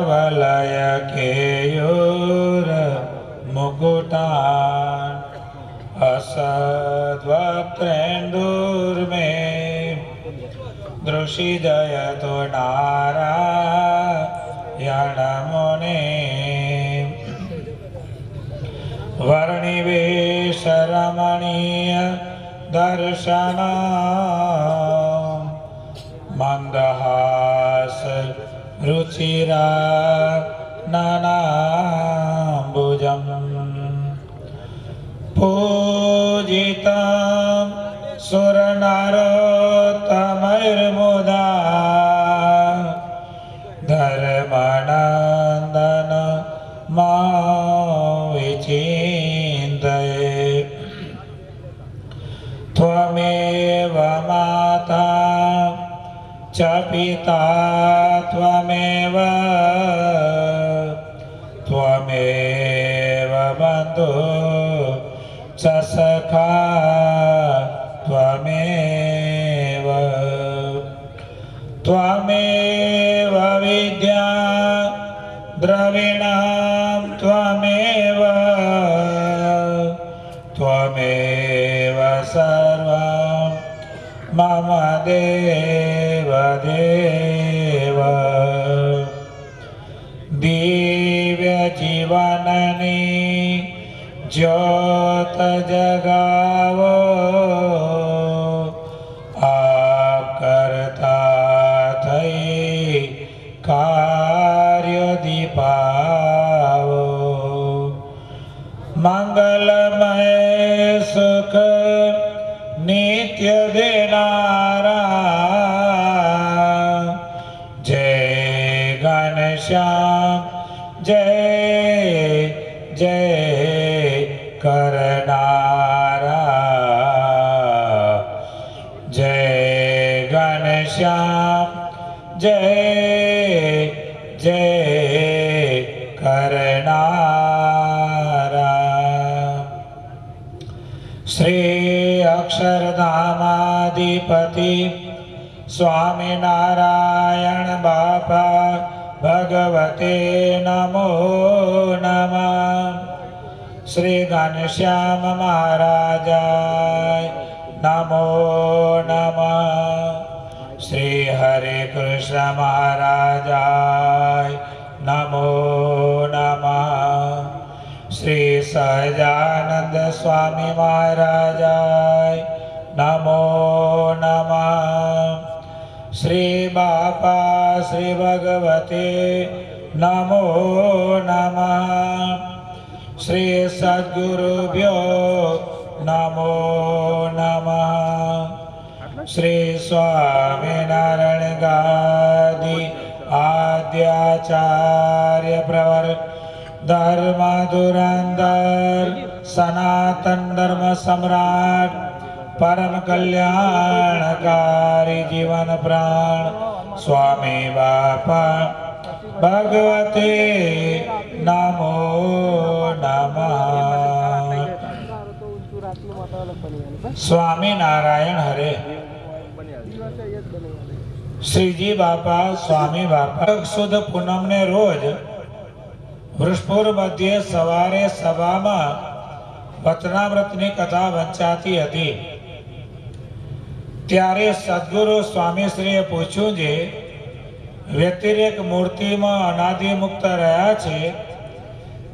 વલય કેયોર મુકુટાન असद्वक्त्रेन्दुर्मे दृशिजयतु नारायणमुने वर्णिवेशरमणीय दर्शन मन्दहास रुचिरा ननाम्बुजम् पूजितं सुरनरोत्तमैर्मुदा धर्मनन्दन मां विचिन्तये त्वमेव माता च पिता त्वमेव त्वमेव बन्धु च सखा त्वमेव त्वमेव विद्या द्रविणां त्वमेव त्वमेव सर्वं मम देव देव दिव्य जीवननी ज्योत जगावो आप करता थई कार्य दीपावो मंगलमय सुख नित्य देनारा जय घनश्याम जय जय करनारा जय घनश्याम जय जय करनारा श्री अक्षरधामाधिपति स्वामी नारायण बापा भगवते नमो नमः श्री घनश्याम महाराजाय नमो नमः श्री हरे कृष्ण महाराजाय नमो नमः श्री सहजानंद स्वामी महाराजाय नमो नमः श्री बापा श्री भगवते नमो नमः श्री सद्गुरुभ्यो नमो नमः श्री स्वामीनारायण गादी आद्याचार्य प्रवर धर्म धुरंधर सनातन धर्म सम्राट परम कल्याणकारी जीवन प्राण स्वामी बापा भगवते नमो नमः स्वामी नारायण हरे श्रीजी बापा स्वामी बापा सुद पूनम ने रोज વૃષપુર મધ્યે સવારે સભામાં વચનામૃતની કથા વંચાતી હતી ત્યારે સદગુરુ સ્વામીશ્રીએ પૂછ્યું જે વ્યતિરેક મૂર્તિમાં અનાદિ મુક્ત રહ્યા છે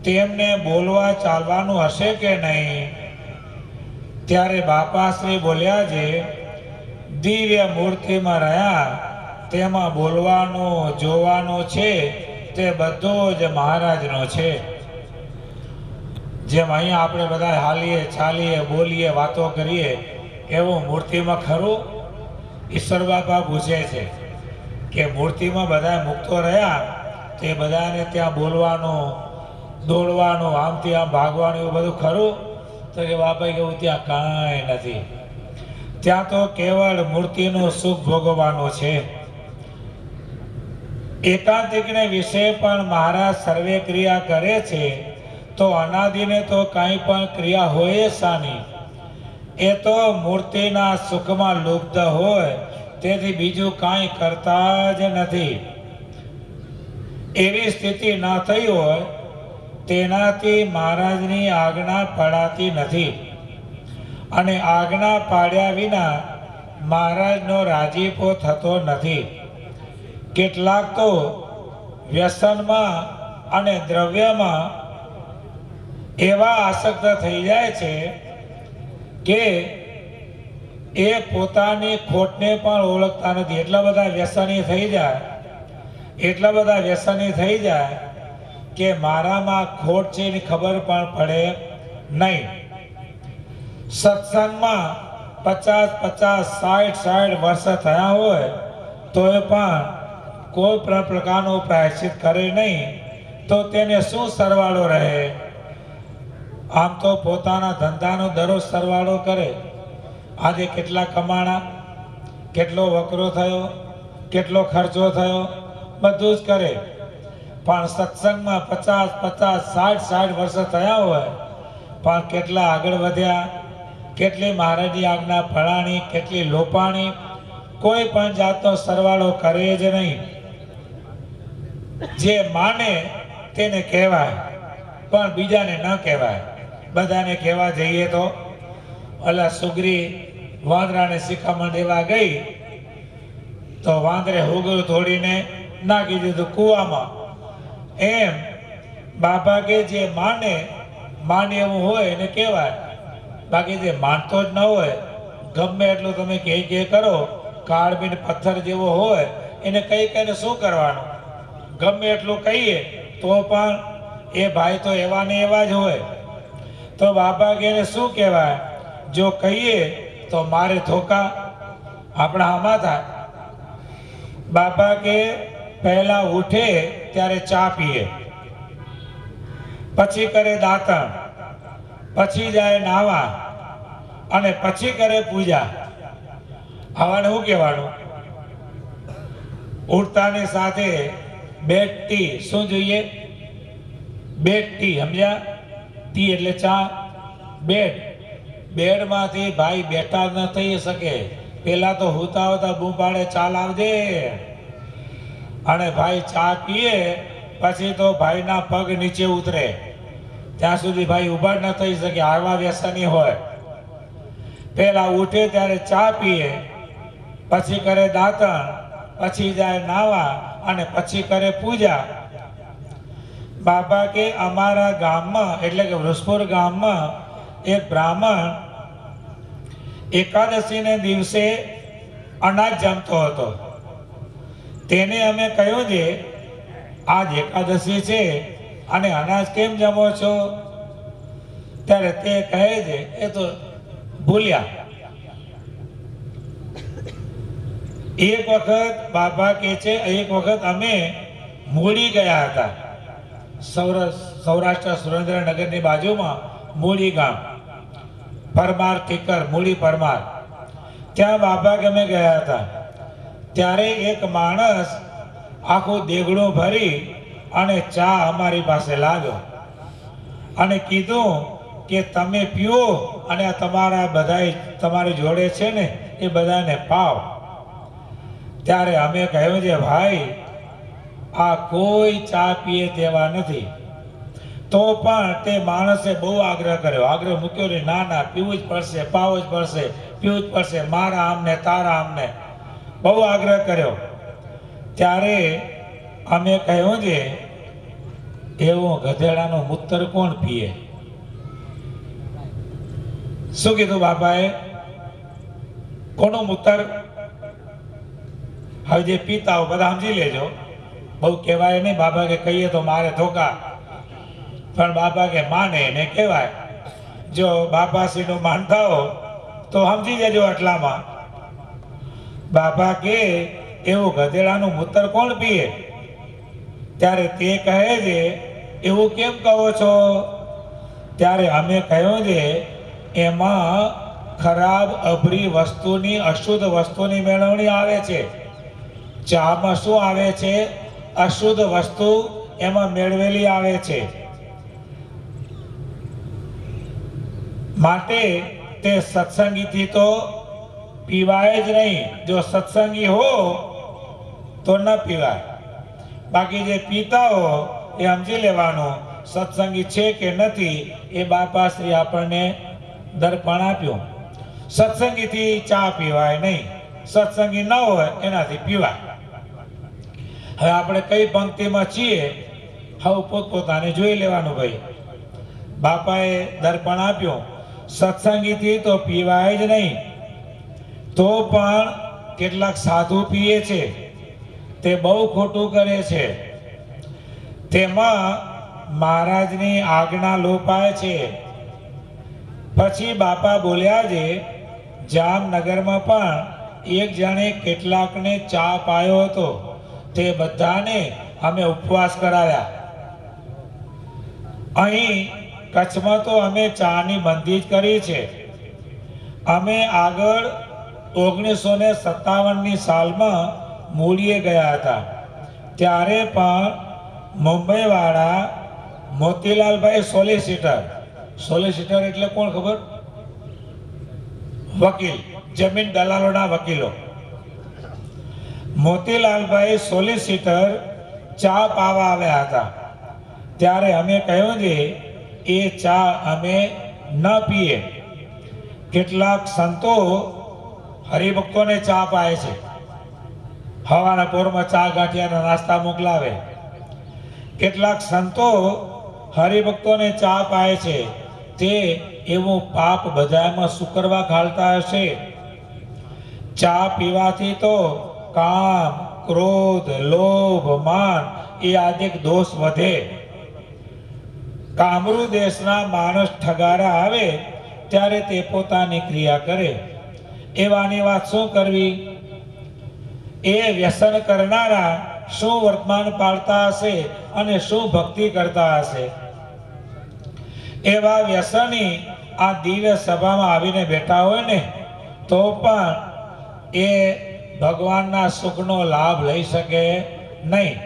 તેમને બોલવા ચાલવાનું હશે કે નહીં? ત્યારે બાપાશ્રી બોલ્યા જે દિવ્ય મૂર્તિમાં રહ્યા તેમાં બોલવાનું જોવાનું છે તે બધું જ મહારાજનો છે. જેમ અહીંયા આપણે બધા હાલીએ ચાલીએ બોલીએ વાતો કરીએ એવું મૂર્તિમાં ખરું? ઈશ્વર બાપા પૂછે છે કે મૂર્તિમાં બધા મુક્તો રહ્યા તે બધાને ત્યાં બોલવાનું દોડવાનું આમથી આમ ભાગવાનું એવું બધું ખરું? તો કે બાપા કેવું ત્યાં કાંઈ નથી, ત્યાં તો કેવળ મૂર્તિનું સુખ ભોગવવાનું છે. એકાંતિકને વિશે પણ મહારાજ સર્વે ક્રિયા કરે છે, તો અનાદિને તો કાંઈ પણ ક્રિયા હોય શાની? એ તો મૂર્તિના સુખમાં લુપ્ત હોય, તેથી બીજું કાંઈ કરતા જ નથી. એવી સ્થિતિ ન થઈ હોય તેનાથી મહારાજની આજ્ઞા પડાતી નથી, અને આજ્ઞા પાડ્યા વિના મહારાજનો રાજીપો થતો નથી. કેટલાક તો વ્યસનમાં અને દ્રવ્યમાં એવા આસક્ત થઈ જાય છે કે એ પોતાની ખોટને પણ ઓળખતા નથી. એટલા બધા વ્યસની થઈ જાય, એટલા બધા વ્યસની થઈ જાય કે મારામાં ખોટ છે એની ખબર પણ પડે નહીં. સત્સંગમાં 50-50, 60-60 વર્ષ થયા હોય તો એ પણ કોઈ પણ પ્રકારનું પ્રાયશ્ચિત કરે નહીં, તો તેને શું સરવાળો રહે? આમ તો પોતાના ધંધાનો દરરોજ સરવાળો કરે. આજે કેટલા કમાણા, કેટલો વકરો થયો, કેટલો ખર્ચો થયો, બધું જ કરે. પણ સત્સંગમાં 50-50, 60-60 વર્ષ થયા હોય પણ કેટલા આગળ વધ્યા, કેટલી મહારાજની આજ્ઞા ફળાણી, કેટલી લોપાણી, કોઈ પણ જાતનો સરવાળો કરે જ નહીં. જે માને તેને કહેવાય, પણ બીજાને ન કહેવાય. બધાને કહેવા જઈએ તો ઓલા સુગ્રી વાંદરાને શિખામણ દેવા ગઈ તો વાંદરે હુગરું તોડીને નાખી દીધું કૂવામાં. એમ બાપા કે જે માને એવું હોય એને કહેવાય, બાકી જે માનતો જ ન હોય, ગમે એટલું તમે કે કરો, કાળબીન પથ્થર જેવો હોય એને કહીને શું કરવાનું? ગમે એટલું કહીએ તો પણ એ ભાઈ તો એવા ને એવા જ હોય. તો બાપા કે એને શું કહેવાય? જો કહીએ તો મારે ધોકા આપણા આમાં થાય. બાપા કે પહેલા ઉઠે ત્યારે ચા પીએ, પછી કરે દાંતણ, પછી જાય નાવા, અને પછી કરે પૂજા. આવાને શું કહેવાનું? ઉઠતાની સાથે બેડ ટી. શું જોઈએ? બેડ ટી, સમજ્યા? ટી એટલે ચા. બેડમાંથી ભાઈ બેઠા ન થઈ શકે, પેલા તો હુતા હોતા બૂમ પાડે ચા લાવજે, અને ભાઈ ચા પીએ પછી તો ભાઈના પગ નીચે ઉતરે, ત્યાં સુધી ભાઈ ઊભા ન થઈ શકે. આવા વ્યસની હોય. પેલા ઉઠે ત્યારે ચા પીએ, પછી કરે દાંતણ, પછી જાય નાવા, અને પછી કરે પૂજા. બાબા કે અમારા ગામમાં એટલે કે વૃષપુર ગામમાં એક બ્રાહ્મણ એકાદશીને દિવસે અનાજ જમતો હતો. તેને અમે કહ્યું છે આજ એકાદશી છે અને અનાજ કેમ જમો છો? ત્યારે તે કહે છે એ તો ભૂલ્યા. એક વખત બાબા કે છે, એક વખત અમે મૂળી ગયા હતા. સૌરાષ્ટ્ર સુરેન્દ્રનગરની બાજુમાં મૂળી ગામ, પરમાર ઠીકર, મૂળી પરમાર, ત્યાં બાબા કે અમે ગયા હતા. ત્યારે એક માણસ આખું દેગડું ભરી અને ચા અમારી પાસે લાવ્યો અને કીધું કે તમે પીઓ અને તમારા બધાય તમારી જોડે છે ને એ બધાને પાવ. ત્યારે અમે કહ્યું છે ભાઈ આ કોઈ ચા પીએ તેવા નથી. તો પણ તે માણસે બહુ આગ્રહ કર્યો, આગ્રહ મૂક્યો ને, ના ના પીવું જ પડશે, પાવું જ પડશે, પીવું જ પડશે, મારા આમને તારા આમને, બહુ આગ્રહ કર્યો. ત્યારે અમે કહ્યું છે એવું ગધેડાનું મૂત્ર કોણ પીએ? શું કીધું બાપાએ? કોનું મૂત્ર? હવે જે પીતા હોય બધા સમજી લેજો, બહુ કહેવાય નહીં. બાબા કે કહીએ તો મારે ધોકા, પણ બાબા કે માને એને કહેવાય. જો બાપાશ્રીનું માનતા હો તો સમજી જજો આટલામાં. બાબા કે એવું ગધેડાનું મૂત્ર કોણ પીએ? ત્યારે તે કહે છે એવું કેમ કહો છો? ત્યારે અમે કહ્યું છે એમાં ખરાબ અભરી વસ્તુની અશુદ્ધ વસ્તુની મેળવણી આવે છે. ચામાં શું આવે છે? અશુદ્ધ વસ્તુ એમાં મેળવેલી આવે છે. માટે તે સત્સંગીથી તો પીવાય જ નહીં. જો સત્સંગી હો તો ન પીવાય. બાકી જે પીતા હો એ સમજી લેવાનું સત્સંગી છે કે નથી. એ બાપાશ્રી આપણને દર્પણ આપ્યું. સત્સંગીથી ચા પીવાય નહીં, સત્સંગી ન હોય એનાથી પીવાય. હવે આપણે કઈ પંક્તિમાં છીએ હવે પોતપોતાને જોઈ લેવાનું. ભાઈ બાપાએ દર્પણ આપ્યું સત્સંગીથી તો પીવાય જ નહીં. તો પણ કેટલાક સાધુ પીએ છે, તે બહુ ખોટું કરે છે. તેમાં મહારાજની આજ્ઞા લોપાય છે. પછી બાપા બોલ્યા છે જામનગરમાં પણ એક જણે કેટલાકને ચા પાયો હતો. તે બધાને અમે ઉપવાસ કરાવ્યા. અહીં કચ્છમાં તો અમે ચાની બંધી જ કરી છે. અમે આગળ 1957ની સાલમાં મૂળીએ ગયા હતા. ત્યારે પણ મુંબઈવાળા મોતીલાલભાઈ સોલિસિટર એટલે કોણ ખબર? વકીલ, જમીન દલાલોના વકીલો. મોતીલાલભાઈ સોલિસિટર ચા પાવા આવ્યા હતા. ત્યારે અમે કહ્યું છે એ ચા અમે ન પીએ. કેટલાક સંતો હરિભક્તોને ચા પાય છે. હવાના પોરમાં ચા ગાંઠિયાના નાસ્તા મોકલાવે. કેટલાક સંતો હરિભક્તોને ચા પાય છે. તે એવું પાપ બધામાં સુકરવા ઘાલતા હશે. ચા પીવાથી તો કામ, ક્રોધ, લોભ, માન એ આદિક દોષ વધે. કામરૂ દેશના માણસ ઠગારા આવે ત્યારે તે પોતાની ક્રિયા કરે. એવાની વાત શું કરવી? એ વ્યસન કરનારા શું વર્તમાન પાળતા હશે અને શું ભક્તિ કરતા હશે? એવા વ્યસની આ દિવ્ય સભામાં આવીને બેઠા હોય ને તો પણ એ ભગવાનના સુખનો લાભ લઈ શકે નહીં.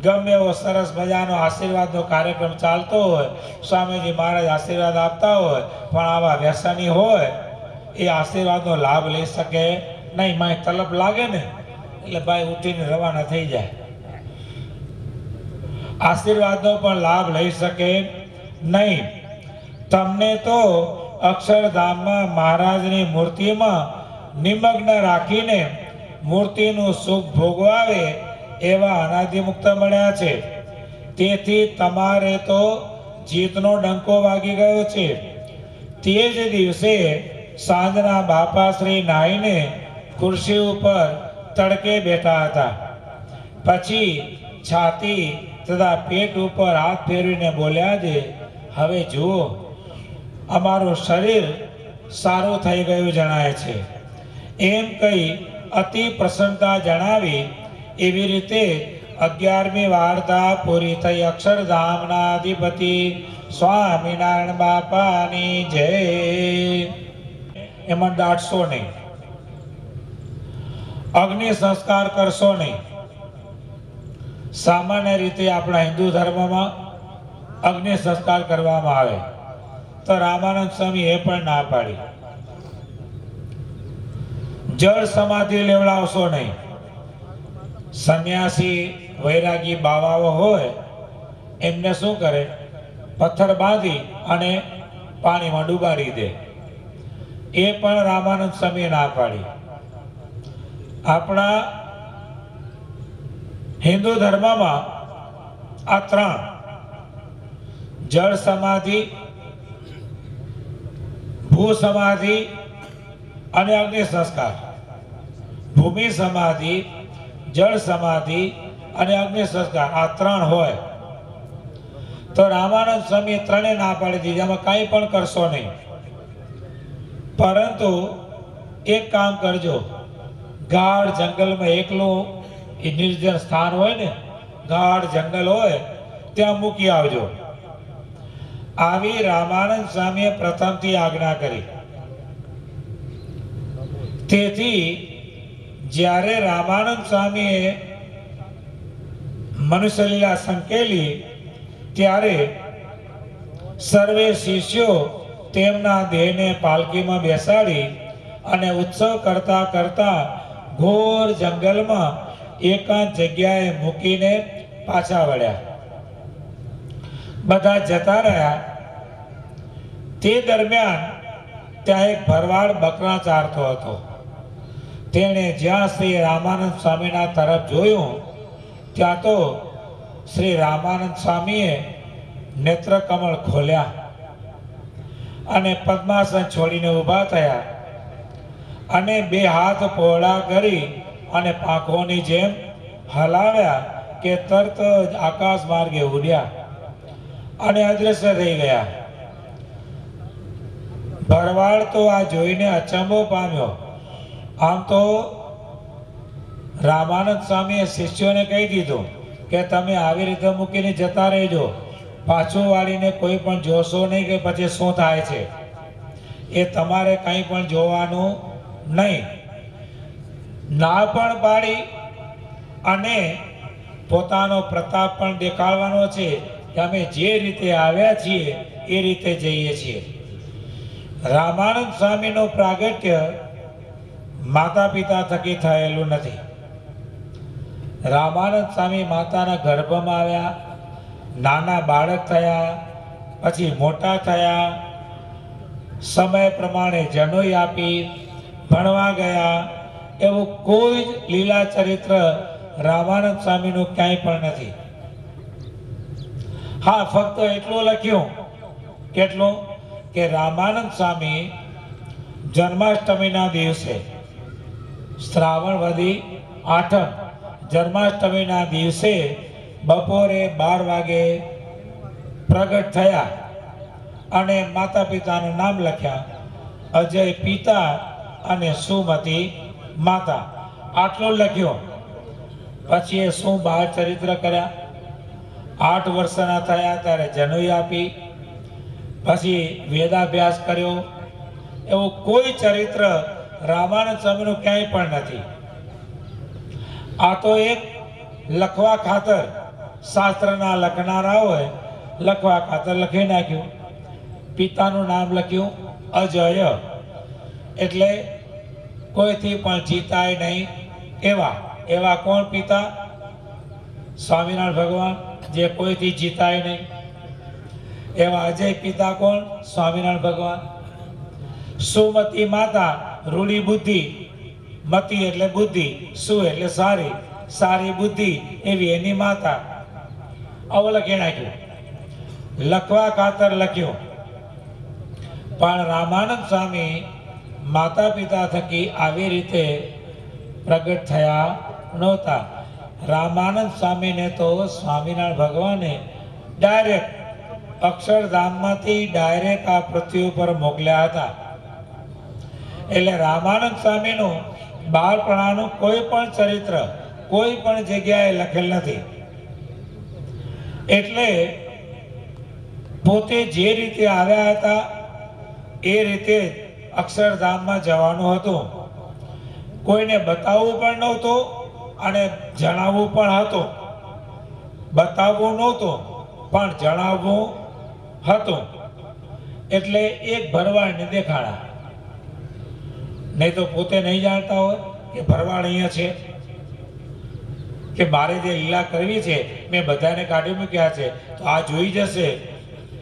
ગમે એવો સરસ મજાનો આશીર્વાદનો કાર્યક્રમ ચાલતો હોય, સ્વામીજી મહારાજ આશીર્વાદ આપતા હોય, પણ આવા વ્યસની હોય એ આશીર્વાદનો લાભ લઈ શકે નહીં. માય તલબ લાગે ને એટલે ભાઈ ઉઠીને રવાના થઈ જાય. આશીર્વાદનો પણ લાભ લઈ શકે નહીં. તમને તો અક્ષરધામમાં મહારાજની મૂર્તિમાં નિમગ્ન રાખીને મૂર્તિનું સુખ ભોગવાવે એવા અનાદિમુક્ત મળ્યા છે. તેથી તમારે તો જીતનો ડંકો વાગી ગયો છે. તે જ દિવસે સાંજના બાપાશ્રી નાહીને ખુરશી ઉપર તડકે બેઠા હતા. પછી છાતી તથા પેટ ઉપર હાથ ફેરવીને બોલ્યા છે, હવે જુઓ અમારું શરીર સારું થઈ ગયું જણાય છે. એમ કહી અતિ પ્રસન્નતા જણાવી. એવી રીતે 11મી વાર્તા પૂરી થઈ. અક્ષરધામના અધિપતિ સ્વામિનારાયણ બાપાની જય. એમાં દાટશો નહીં, અગ્નિ સંસ્કાર કરશો નહીં. સામાન્ય રીતે આપણા હિન્દુ ધર્મમાં અગ્નિ સંસ્કાર કરવામાં આવે તો રામાનંદ સ્વામી એ પણ ના પાડી. જળ સમાધિ લેવડાવશો નહીં. સંન્યાસી વૈરાગી બાવાઓ હોય એમને શું કરે? પથ્થર બાંધી અને પાણીમાં ડુબાડી દે. એ પણ રામાનંદ સ્વામીએ ના પાડી. આપણા હિન્દુ ધર્મમાં આ ત્રણ, જળ સમાધિ, ભૂ સમાધિ અને અગ્નિ સંસ્કાર. ભૂમિ સમાધિ, જળ સમાધિ અને અગ્નિ સંસ્કાર આ ત્રણ હોય તો રામાનંદ સ્વામી ત્રણે ના પાડી દીધી. આમાં કાંઈ પણ કરશો નહીં. પરંતુ એક કામ કરજો, ગાઢ જંગલમાં એકલું એ નિર્જન સ્થાન હોય ને, ગાઢ જંગલ હોય ત્યાં મૂકી આવજો. આવી રામાનંદ સ્વામીએ પ્રથમથી આજ્ઞા કરી. તેથી જ્યારે રામાનંદ સ્વામીએ મનુષ્ય લીલા સંકેલી ત્યારે સર્વે શિષ્યો તેમના દેહને પાલકીમાં બેસાડી અને ઉત્સવ કરતા કરતા ઘોર જંગલમાં એકાંત જગ્યાએ મૂકીને પાછા વળ્યા. બધા જતા રહ્યા. તે દરમિયાન ત્યાં એક ભરવાડ બકરા ચારતો હતો. તેણે જ્યાં શ્રી રામાનંદ સ્વામીના તરફ જોયું ત્યાં તો શ્રી રામાનંદ સ્વામીએ નેત્રકમળ ખોલ્યા અને પદ્માસન છોડીને ઊભા થયા અને બે હાથ પહોળા કરી અને પાંખોની જેમ હલાવ્યા કે તરત જ આકાશ માર્ગે ઉડ્યા અને અદ્રશ્ય થઈ ગયા. ભરવાડ તો આ જોઈને અચંબો પામ્યો. આમ તો રામાનંદ સ્વામીએ શિષ્યોને કહી દીધું કે તમે આવી રીતે મૂકીને જતા રહેજો, પાછું વાળીને કોઈ પણ જોશો નહીં કે પછી શું થાય છે, એ તમારે કંઈ પણ જોવાનું નહીં. ના પણ પાડી અને પોતાનો પ્રતાપ પણ દેખાડવાનો છે કે અમે જે રીતે આવ્યા છીએ એ રીતે જઈએ છીએ. રામાનંદ સ્વામીનું પ્રાગટ્ય માતા પિતા થકી થયેલું નથી. રામાનંદ સ્વામી માતાના ગર્ભમાં આવ્યા, નાના બાળક થયા, પછી મોટા થયા, સમય પ્રમાણે જનોઈ આપી, ભણવા ગયા, એવું કોઈ જ લીલા ચરિત્ર રામાનંદ સ્વામીનું ક્યાંય પણ નથી. હા, ફક્ત એટલું લખ્યું, કેટલું કે રામાનંદ સ્વામી જન્માષ્ટમીના દિવસે શ્રાવણ વદી આઠમ જન્માષ્ટમીના દિવસે બપોરે 12 વાગે પ્રગટ થયા અને માતા પિતાનું નામ લખ્યા, અજય પિતા અને સુમતી માતા, આટલું લખ્યું. પછી એ શું બાળ ચરિત્ર કર્યા. 8 વર્ષના થયા ત્યારે જનોઈ આપી, પછી વેદાભ્યાસ કર્યો. એવું કોઈ ચરિત્ર રામાનંદ સ્વામીનું ક્યાંય પણ નથી. આ તો એક લખવા ખાતર, શાસ્ત્રના લખનારા હોય લખવા ખાતર લખી નાખ્યું. પિતાનું નામ લખ્યું અજય, એટલે કોઈથી પણ જીતાય નહીં એવા. એવા કોણ પિતા? સ્વામિનારાયણ ભગવાન, જે કોઈથી જીતાય નહીં. એવા અજય પિતા કોણ? સ્વામિનારાયણ ભગવાન. સુમતી માતા, રૂડી બુદ્ધિ, મતી એટલે બુદ્ધિ, સુ એટલે સારી, સારી બુદ્ધિ એવી એની માતા. આવું લખી નાખ્યું, લખવા ખાતર લખ્યું. પણ રામાનંદ સ્વામી માતા પિતા થકી આવી રીતે પ્રગટ થયા નહોતા. રામાનંદ સ્વામીને તો સ્વામિનારાયણ ભગવાને ડાયરેક્ટ અક્ષરધામમાંથી ડાયરેક્ટ આ પૃથ્વી ઉપર મોકલ્યા હતા. એટલે રામાનંદ સ્વામીનું બાળપણાનું કોઈ પણ ચરિત્ર કોઈ પણ જગ્યાએ લખેલ નથી. એટલે પોતે જે રીતે આવ્યા હતા એ રીતે અક્ષરધામમાં જવાનું હતું. કોઈને બતાવવું પણ નહોતું અને જણાવવું પણ હતું. બતાવવું નહોતું પણ જણાવવું હતું. એટલે એક ભરવાડને દેખાડા. નહીં તો પોતે નહીં જાણતા હોય કે ભરવાડ અહીંયા છે, કે મારે જે લીલા કરવી છે મેં બધાને કાઢી મૂક્યા છે તો આ જોઈ જશે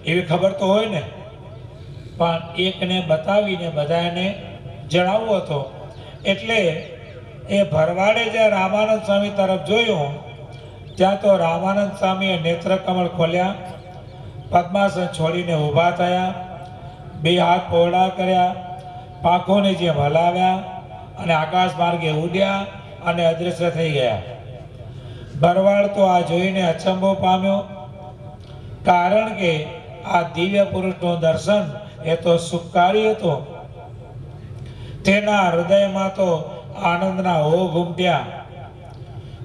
એવી ખબર તો હોય ને. પણ એકને બતાવીને બધાને જણાવવું હતું. એટલે એ ભરવાડે જ્યાં રામાનંદ સ્વામી તરફ જોયું ત્યાં તો રામાનંદ સ્વામીએ નેત્રકમળ ખોલ્યા, પદ્માસન છોડીને ઊભા થયા, બે હાથ પહોળા કર્યા, પાંખોને જેમ હલાવ્યા અને આકાશ માર્ગે ઉડ્યા અને અદૃશ્ય થઈ ગયા. ભરવાડ તો આ જોઈને અચંબો પામ્યો, કારણ કે આ દિવ્ય પુરુષનું દર્શન એ તો સુખકારી હતું. તેના હૃદયમાં તો આનંદના ઓઘ ઉમટ્યા.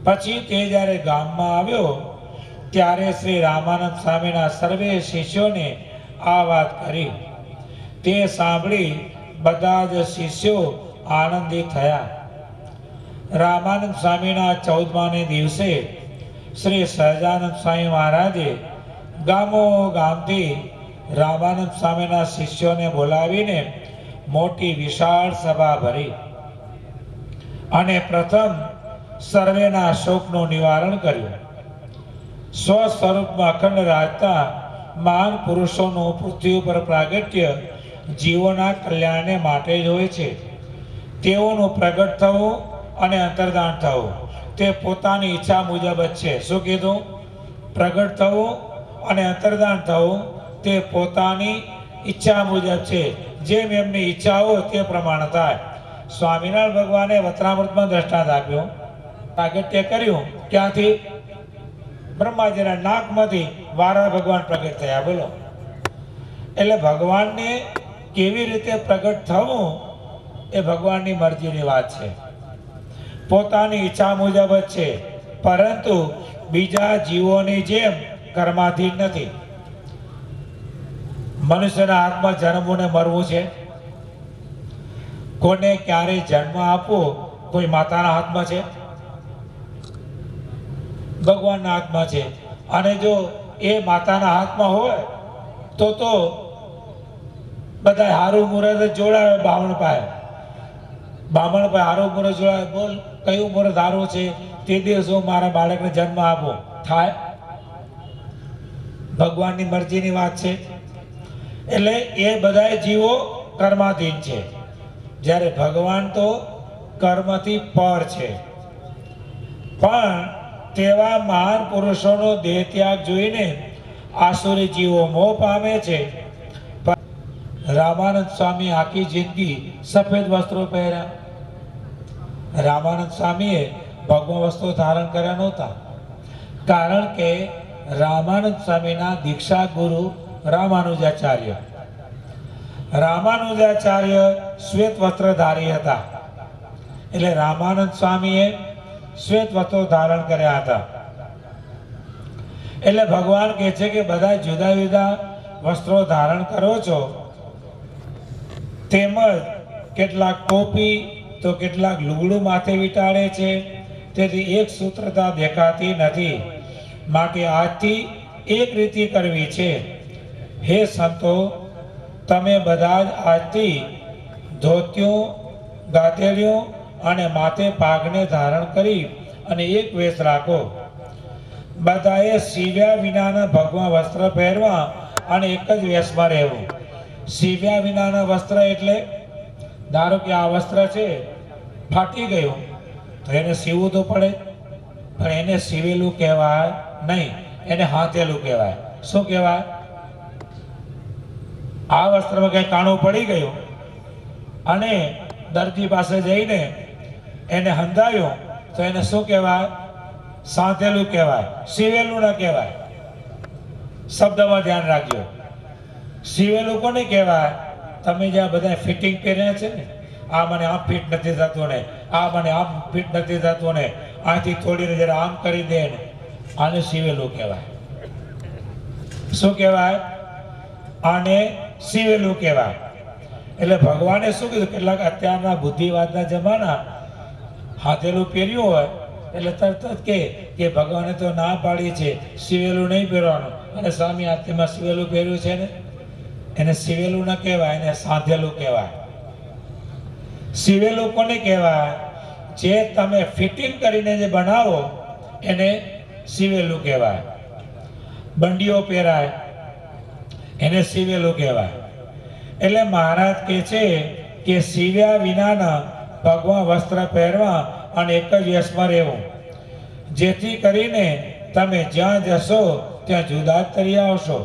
પછી તે જ્યારે ગામમાં આવ્યો ત્યારે શ્રી રામાનંદ સ્વામીના સર્વે શિષ્યોને આ વાત કરી. તે સાંભળી બધા જ શિષ્યો આનંદિત થયા. રામાનંદ સ્વામીના 14માને દિવસે શ્રી સહજાનંદ સ્વામી મહારાજે ગામો ગામથી રામાનંદ સ્વામીના શિષ્યોને બોલાવીને મોટી વિશાળ સભા ભરી અને પ્રથમ સર્વેના શોકનું નિવારણ કર્યું. સ્વ સ્વરૂપમાં અખંડ રાજતા મહાન પુરુષોનું પૃથ્વી ઉપર પ્રાગટ્ય જીવોના કલ્યાણને માટે જ હોય છે. તેઓનું પ્રગટ થવું અને અંતર્ધાન થવું તે પોતાની ઈચ્છા મુજબ જ છે. શું કીધું? પ્રગટ થવું અને અંતર્ધાન થવું તે પોતાની ઈચ્છા મુજબ છે. જેમ એમની ઈચ્છા હોય તે પ્રમાણે થાય. સ્વામિનારાયણ ભગવાને વચનામૃતમાં દ્રષ્ટાંત આપ્યું. પ્રાગટ્ય કર્યું ક્યાંથી? બ્રહ્માજીના નાકમાંથી વારા ભગવાન પ્રગટ થયા. બોલો. એટલે ભગવાનને કેવી રીતે પ્રગટ થવું એ ભગવાનની મરજીની વાત છે. પોતાની ઈચ્છા મુજબ જ છે, પરંતુ બીજા જીવોની જેમ કર્માધીન નથી. મનુષ્યના હાથમાં જન્મવું ને મરવું છે. કોને ક્યારે જન્મ આપવો કોઈ માતાના હાથમાં છે? ભગવાનના હાથમાં છે. અને જો એ માતાના હાથમાં હોય તો બધા હારું મુહૂર્ત જોડાવે બામણ પાસે. બામણ પાસે હારું મુહૂર્ત જોડાવે. બોલ કયું મુહૂર્ત હારું છે તે દિવસ હું મારા બાળકને જન્મ આપો થાય? ભગવાનની મરજીની વાત છે. એટલે એ બધા જીવો કર્માધીન છે, જ્યારે ભગવાન તો કર્મથી પર છે. પણ તેવા મહાન પુરુષોનો દેહ ત્યાગ જોઈને આસુરી જીવો મોહ પામે છે. રામાનંદ સ્વામી આખી જિંદગી સફેદ વસ્ત્રો પહેર્યા. રામાનંદ સ્વામીએ ભગવા વસ્ત્રો ધારણ કર્યા નહોતા, કારણ કે રામાનંદ સ્વામીના દીક્ષા ગુરુ રામાનુજાચાર્ય શ્વેત વસ્ત્રધારી હતા. એટલે રામાનંદ સ્વામીએ શ્વેત વસ્ત્રો ધારણ કર્યા હતા. એટલે ભગવાન કહે છે કે બધા જુદા જુદા વસ્ત્રો ધારણ કરો છો, તેમજ કેટલાક ટોપી તો કેટલાક લુગડું માથે વીંટાળે છે. તેથી એક સૂત્રતા દેખાતી નથી. માટે આજથી એક રીતિ કરવી છે. હે સંતો, તમે બધા જ આજથી ધોતિયું, ગાતેલિયું અને માથે પાઘને ધારણ કરી અને એક વેશ રાખો. બધાએ સીવ્યા વિનાના ભગવા વસ્ત્ર પહેરવા અને એક જ વેશમાં રહેવું. સીવ્યા વિનાના વસ્ત્ર એટલે ધારો કે આ વસ્ત્ર છે ફાટી ગયું તો એને સીવવું તો પડે, પણ એને સીવેલું કહેવાય નહીં, એને હાથેલું કહેવાય. શું કહેવાય? આ વસ્ત્રમાં કંઈ કાણું પડી ગયું અને દરજી પાસે જઈને એને હંધાવ્યું તો એને શું કહેવાય? સાંધેલું કહેવાય, સીવેલું ન કહેવાય. શબ્દમાં ધ્યાન રાખજો. સીવેલું કોને કહેવાય? તમે જ્યાં બધા ફિટિંગ પહેર્યા છે ને, આ મને આમ ફિટ નથી થતું ને, આ મને આમ ફિટ નથી થતું ને, આથી થોડીને જરા આમ કરી દે ને, આને સીવેલું કહેવાય. શું કહેવાય? આને સીવેલું કહેવાય. એટલે ભગવાને શું કીધું? કેટલાક અત્યારના બુદ્ધિવાદના જમાના હાથેલું પહેર્યું હોય એટલે તરત જ કે ભગવાને તો ના પાડી છે સીવેલું નહીં પહેરવાનું, અને સ્વામી હાથમાં સીવેલું પહેર્યું છે ને, એને સીવેલું ન કહેવાય, એને સાંધેલું કહેવાય. સીવેલું કોને કહેવાય? જે તમે ફિટિંગ કરીને જે બનાવો એને સીવેલું કહેવાય. બંડીઓ પહેરાય એને સીવેલું કહેવાય. એટલે મહારાજ કહે છે કે સીવ્યા વિનાના ભગવા વસ્ત્ર પહેરવા અને એક જ વેશમાં રહેવું, જેથી કરીને તમે જ્યાં જશો ત્યાં જુદા જ તરી આવશો.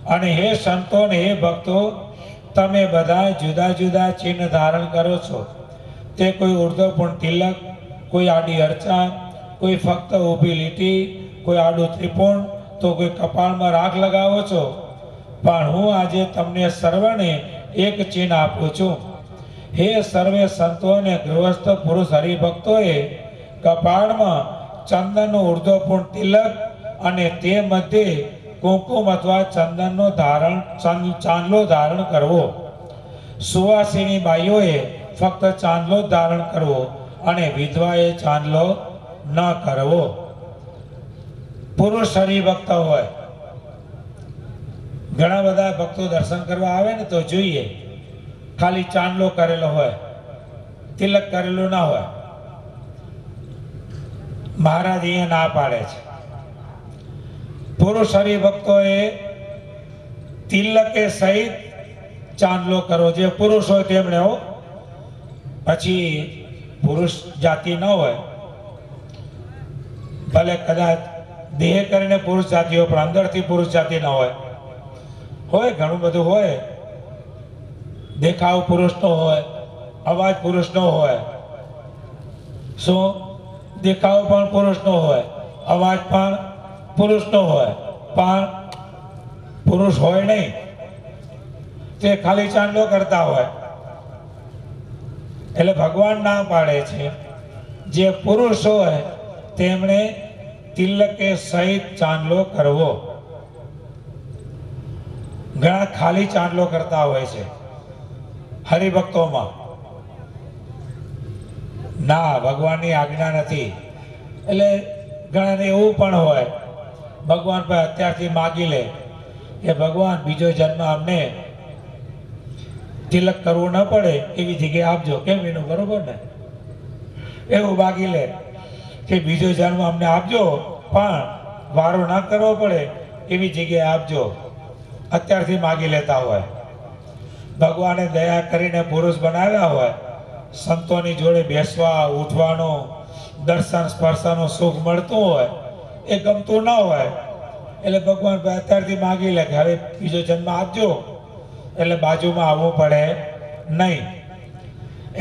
અને હે સંતો ને હે ભક્તો, તમે બધા જુદા જુદા ચિહ્ન ધારણ કરો છો. તે કોઈ ઉર્ધ્વપૂર્ણ તિલક, કોઈ આડી અર્ચા, કોઈ ફક્ત ઊભી લીટી, કોઈ આડું ત્રિકોણ, તો કોઈ કપાળમાં રાખ લગાવો છો. પણ હું આજે તમને સર્વને એક ચિહ્ન આપું છું. હે સર્વે સંતો અને ગૃહસ્થ પુરુષ હરિભક્તોએ કપાળમાં ચંદનનું ઉર્ધ્વપૂર્ણ તિલક અને તે મધ્યે કુમકુમ અથવા ચંદનનો ચાંદલો ધારણ કરવો. સુવાસિની બાઈઓએ ફક્ત ચાંદલો જ ધારણ કરવો અને વિધવાએ ચાંદલો ન કરવો. પુરુષ હરિભક્ત હોય, ઘણા બધા ભક્તો દર્શન કરવા આવે ને તો જોઈએ ખાલી ચાંદલો કરેલો હોય, તિલક કરેલું ના હોય. મહારાજ અહીંયા ના પાડે છે. પુરુષ હરિભક્તોએ તિલકે સહિત ચાંદલો કરવો. જે પુરુષ હોય તેમણે હો, પછી પુરુષ જાતિ ન હોય, ભલે કદાચ દેહ કરીને પુરુષ જાતિ હોય પણ અંદરથી પુરુષ જાતિ ન હોય. ઘણું બધું હોય, દેખાવ પુરુષનો હોય, અવાજ પુરુષનો હોય. શું દેખાવ પણ પુરુષનો હોય, અવાજ પણ પુરુષનો હોય, પણ પુરુષ હોય નહીં, તે ખાલી ચાંદલો કરતા હોય. એટલે ભગવાન ના પાડે છે જે પુરુષ હોય તેમણે તિલકે સહિત ચાંદલો કરવો. ઘણા ખાલી ચાંદલો કરતા હોય છે હરિભક્તોમાં. ના, ભગવાનની આજ્ઞા નથી. એટલે ઘણાને એવું પણ હોય, ભગવાન પર અત્યારથી માગી લે કે ભગવાન બીજો જન્મ અમને તિલક કરવું ન પડે એવી જગ્યાએ આપજો. કેમ એનું બરોબર ને? એવું માગી લે કે બીજો જન્મ અમને આપજો પણ વારો ના કરવો પડે એવી જગ્યાએ આપજો. અત્યારથી માગી લેતા હોય. ભગવાને દયા કરીને પુરુષ બનાવ્યા હોય, સંતોની જોડે બેસવા ઉઠવાનું, દર્શન સ્પર્શનું સુખ મળતું હોય, એ ગમતું ન હોય એટલે ભગવાન અત્યારથી માગી લે કે હવે બીજો જન્મ આપજો, એટલે બાજુમાં આવવું પડે નહીં.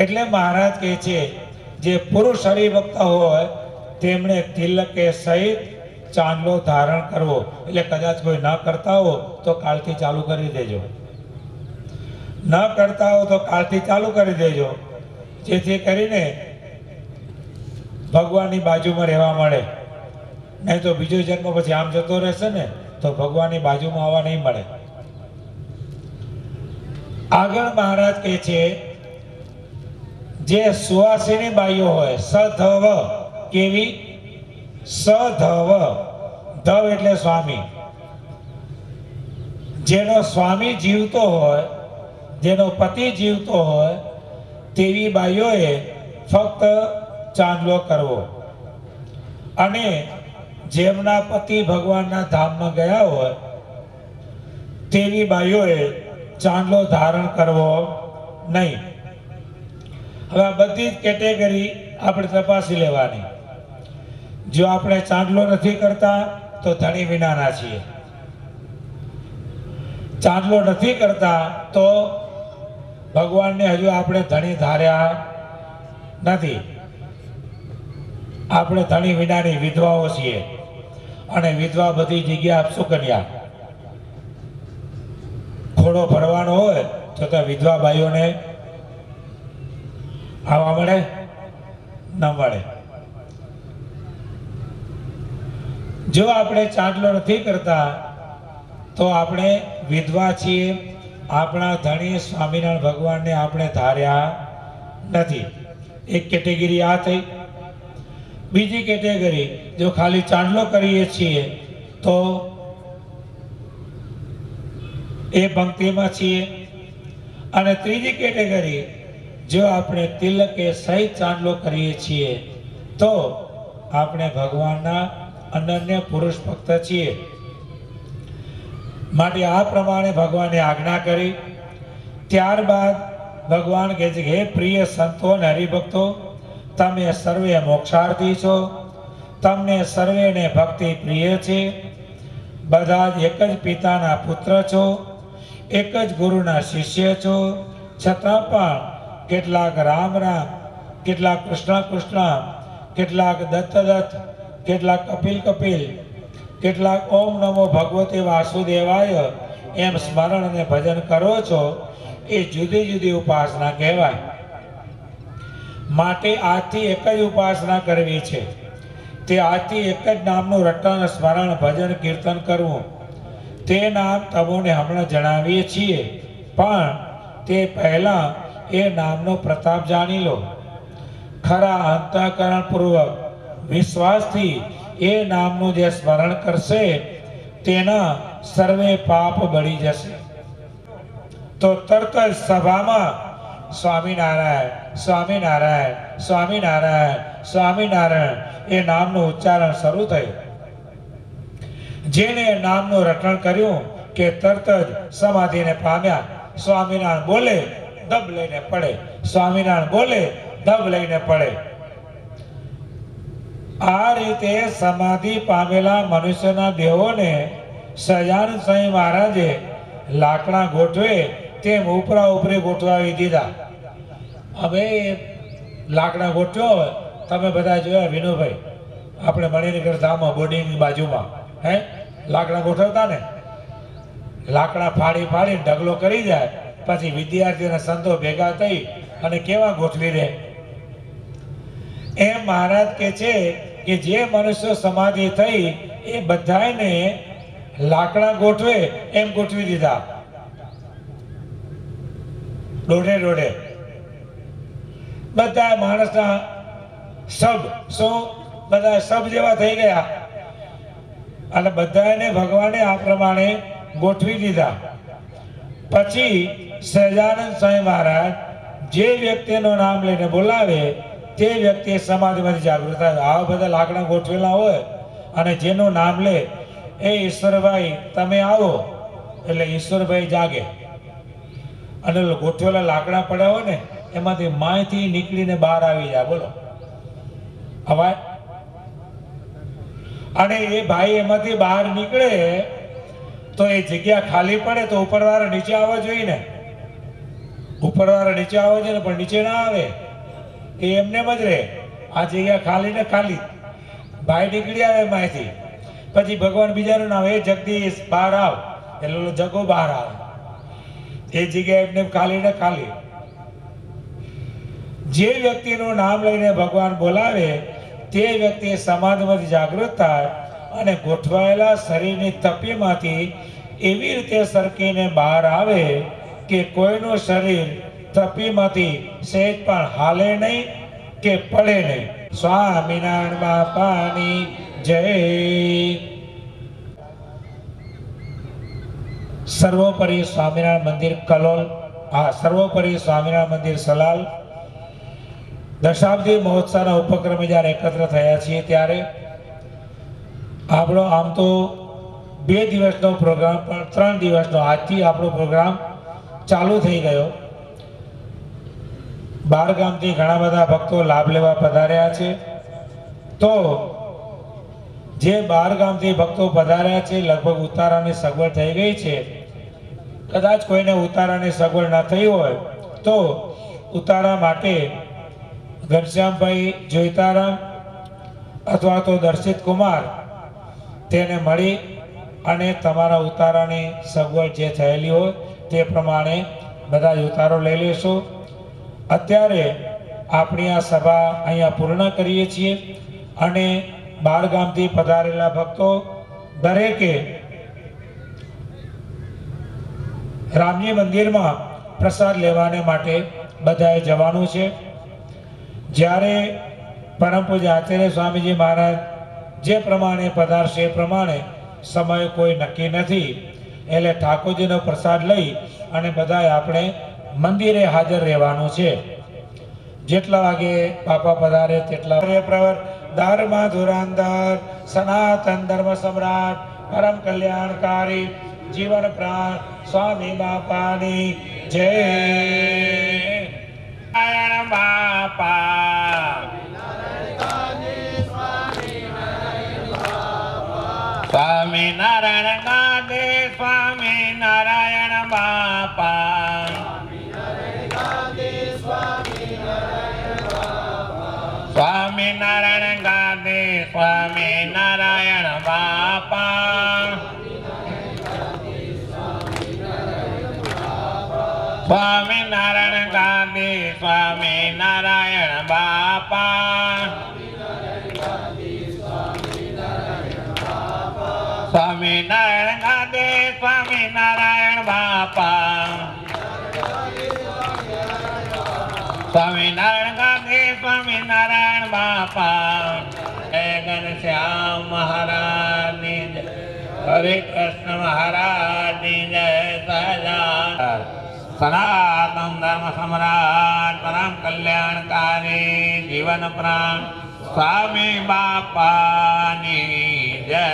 એટલે મહારાજ કહે છે જે પુરુષ હરિભક્ત હોય તેમણે તિલકે સહિત ચાંદલો ધારણ કરવો. એટલે કદાચ કોઈ ન કરતા હો તો કાલથી ચાલુ કરી દેજો, ન કરતા હો તો કાલથી ચાલુ કરી દેજો, જેથી કરીને ભગવાનની બાજુમાં રહેવા મળે. નહીં તો બીજો જન્મ પછી આમ જતો રહેશે ને તો ભગવાનની બાજુમાં આવવા નહીં મળે. આગળ મહારાજ કહે છે જે સુવાસિની બાઈઓ હોય, સધવ, કેવી? સધવ. ધવ એટલે સ્વામી. જેનો સ્વામી જીવતો હોય, જેનો પતિ જીવતો હોય તેવી બાઈઓએ ફક્ત ચાંદલો કરવો. અને જેમના પતિ ભગવાનના ધામમાં ગયા હોય તેવી બાઈઓએ ચાંદલો ધારણ કરવો નહીં. હવે આ બધી જ કેટેગરી આપણે તપાસી લેવાની. જો આપણે ચાંદલો નથી કરતા તો ધણી વિનાના છીએ. ચાંદલો નથી કરતા તો ભગવાનને હજુ આપણે ધણી ધાર્યા નથી. આપણે ધણી વિનાની વિધવાઓ છીએ. અને વિધવા બધી જગ્યા આપશું કન્યા. ખોડો ભરવાનો હોય તો ત્યાં વિધવા બાઈઓને આવવા મળે? ન મળે. જો આપણે ચાંદલો નથી કરતા તો આપણે વિધવા છીએ. આપણા ધણી સ્વામિનારાયણ ભગવાનને આપણે ધાર્યા નથી. એક કેટેગરી આ થઈ. બીજી કેટેગરી, જો ખાલી ચાંદલો કરીએ છીએ તો એ પંક્તિમાં છીએ. અને ત્રીજી કેટેગરી, જો આપણે તિલકે સહિત ચાંદલો કરીએ છીએ તો આપણે ભગવાનના અનન્ય પુરુષ ભક્ત છીએ. માટે આ પ્રમાણે ભગવાને આજ્ઞા કરી. ત્યારબાદ ભગવાન કહે છે હે પ્રિય સંતો અને હરિભક્તો, તમે સર્વે મોક્ષાર્થી છો, તમને સર્વેને ભક્તિ પ્રિય છે, બધા જ એક જ પિતાના પુત્ર છો, એક જ ગુરુના શિષ્ય છો, છતાં પણ કેટલાક રામ રામ, કેટલાક કૃષ્ણ કૃષ્ણ, કેટલાક દત્ત દત્ત, કેટલાક કપિલ કપિલ, કેટલાક ઓમ નમો ભગવતે વાસુદેવાય એમ સ્મરણ અને ભજન કરો છો. એ જુદી જુદી ઉપાસના કહેવાય. માટે આજથી એક જ ઉપાસના કરવી છે. તે આજથી એક જ નામનું રટન સ્મરણ ભજન કીર્તન કરવું. તે નામ તમને હમણાં જણાવીએ છીએ, પણ તે પહેલાં એ નામનો પ્રતાપ જાણી લો. ખરા અંતઃકરણપૂર્વક વિશ્વાસથી એ નામનું જે સ્મરણ કરશે તેના સર્વે પાપ બળી જશે. તો તરત જ સભામાં સ્વામિનારાયણ સ્વામિનારાયણ સ્વામિનારાયણ સ્વામિનારાયણ એ નામનું ઉચ્ચારણ શરૂ થયું. જેણે નામનું રટણ કર્યું કે તરત જ સમાધિને પામ્યા. સ્વામિનારાયણ બોલે દબ લઈને પડે, સ્વામિનારાયણ બોલે દબ લઈને પડે. આ રીતે સમાધિ પામેલા મનુષ્યના દેહોને સહજાનંદ સ્વામી મહારાજે લાકડા ગોઠવે તેમ ઉપરા ઉપરી ગોઠવાવી દીધા. હવે લાકડા ગોઠવ્યો હોય, તમે બધા જોયા વિનુભાઈ, આપણે મણિનગર ધામમાં બોર્ડિંગની બાજુમાં લાકડા ગોઠવતા ને, લાકડા ફાડી ફાડી ઢગલો કરી જાય, પછી વિદ્યાર્થીઓના સંતો ભેગા થઈ અને કેવા ગોઠવી દે. એમ મહારાજ કે છે કે જે મનુષ્યો સમાધિ થઈ એ બધાને લાકડા ગોઠવે એમ ગોઠવી દીધા, દોઢે દોઢે. બધા માણસના સબ શું બધા સબ જેવા થઈ ગયા અને બધાને ભગવાને આ પ્રમાણે ગોઠવી દીધા. પછી સહજાનંદ સ્વામી મહારાજ જે વ્યક્તિનું નામ લઈને બોલાવે તે વ્યક્તિ સમાધિમાંથી જાગૃત થાય. આવા બધા લાકડા ગોઠવેલા હોય અને જેનું નામ લે એ ઈશ્વરભાઈ તમે આવો એટલે ઈશ્વરભાઈ જાગે. અને ગોઠવેલા લાકડા પડ્યા હોય ને એમાંથી માયથી નીકળીને બહાર આવી જાય. બોલો અવાજ. અને એ ભાઈ એમાંથી બહાર નીકળે તો એ જગ્યા ખાલી પડે તો ઉપરવાળા નીચે આવવા જોઈએ ને, ઉપરવાળા નીચે આવવા જોઈએ ને, પણ નીચે ના આવે, એ એમને જ રહે. આ જગ્યા ખાલી ને ખાલી. ભાઈ નીકળી આવે એમાંથી, પછી ભગવાન બીજાનું નામ એ જગદીશ બહાર આવ એટલે જગો બહાર આવે. એ જગ્યા એમને ખાલી ને ખાલી. જે વ્યક્તિનું નામ લઈને ભગવાન બોલાવે તે વ્યક્તિ સમાધિમાંથી જાગૃત થાય અને ગોઠવાયેલા શરીરની તપીમાંથી એવી રીતે સરકીને બહાર આવે કે કોઈનું શરીર તપીમાંથી સહેજ પણ હાલે નહીં કે પડે નહીં. સ્વામિનારાયણ બાપાની જય. સર્વોપરી સ્વામિનારાયણ મંદિર કલોલ, સર્વોપરી સ્વામિનારાયણ મંદિર સલાલ દશાબ્દી મહોત્સવના ઉપક્રમે જ્યારે એકત્ર થયા છીએ ત્યારે આપણો આમ તો 2 દિવસનો પ્રોગ્રામ પણ 3 દિવસનો આજથી આપણો પ્રોગ્રામ ચાલુ થઈ ગયો. બહાર ગામથી ઘણા બધા ભક્તો લાભ લેવા પધાર્યા છે. તો જે બહાર ગામથી ભક્તો પધાર્યા છે લગભગ ઉતારાની સગવડ થઈ ગઈ છે. કદાચ કોઈને ઉતારાની સગવડ ના થઈ હોય તો ઉતારા માટે ઘનશ્યામભાઈ જોઈતારામ અથવા તો દર્શિત કુમાર તેને મળી અને તમારા ઉતારાની સગવડ જે થયેલી હોય તે પ્રમાણે બધા જ ઉતારો લઈ લેશો. અત્યારે આપણી આ સભા અહીંયા પૂર્ણ કરીએ છીએ અને બહાર ગામથી પધારેલા ભક્તો દરેકે રામજી મંદિરમાં પ્રસાદ લેવાને માટે બધાએ જવાનું છે. જ્યારે પરમ પૂજ્ય આચાર્ય સ્વામીજી મહારાજ જે પ્રમાણે પધારશે એ પ્રમાણે સમય કોઈ નક્કી નથી, એટલે ઠાકોરજીનો પ્રસાદ લઈ અને બધાએ આપણે મંદિરે હાજર રહેવાનું છે. જેટલા વાગે બાપા પધારે તેટલા પ્રવર ધર્મ ધુરંધર સનાતન ધર્મ સમ્રાટ પરમ કલ્યાણકારી જીવન પ્રાણ સ્વામી બાપાની જય. નારાયણ બાપા સ્વામી નારાયણ ગાદે સ્વામી નારાયણ બાપા સ્વામી નારાયણ ગાદે સ્વામી નારાયણ બાપા સ્વામી નારાયણ ગાદે સ્વામી નારાયણ બાપા સ્વામી નારાયણ ગાદે બાપા સ્વામિનારાયણ ગામે સ્વામિનારાયણ બાપા જય ઘનશ્યામ મહારાજની જય હરે કૃષ્ણ મહારાજની જય સહજાનંદ સનાતન ધર્મ સમ્રાટ પરમ કલ્યાણકારી જીવન પ્રાણ સ્વામી બાપાની જય.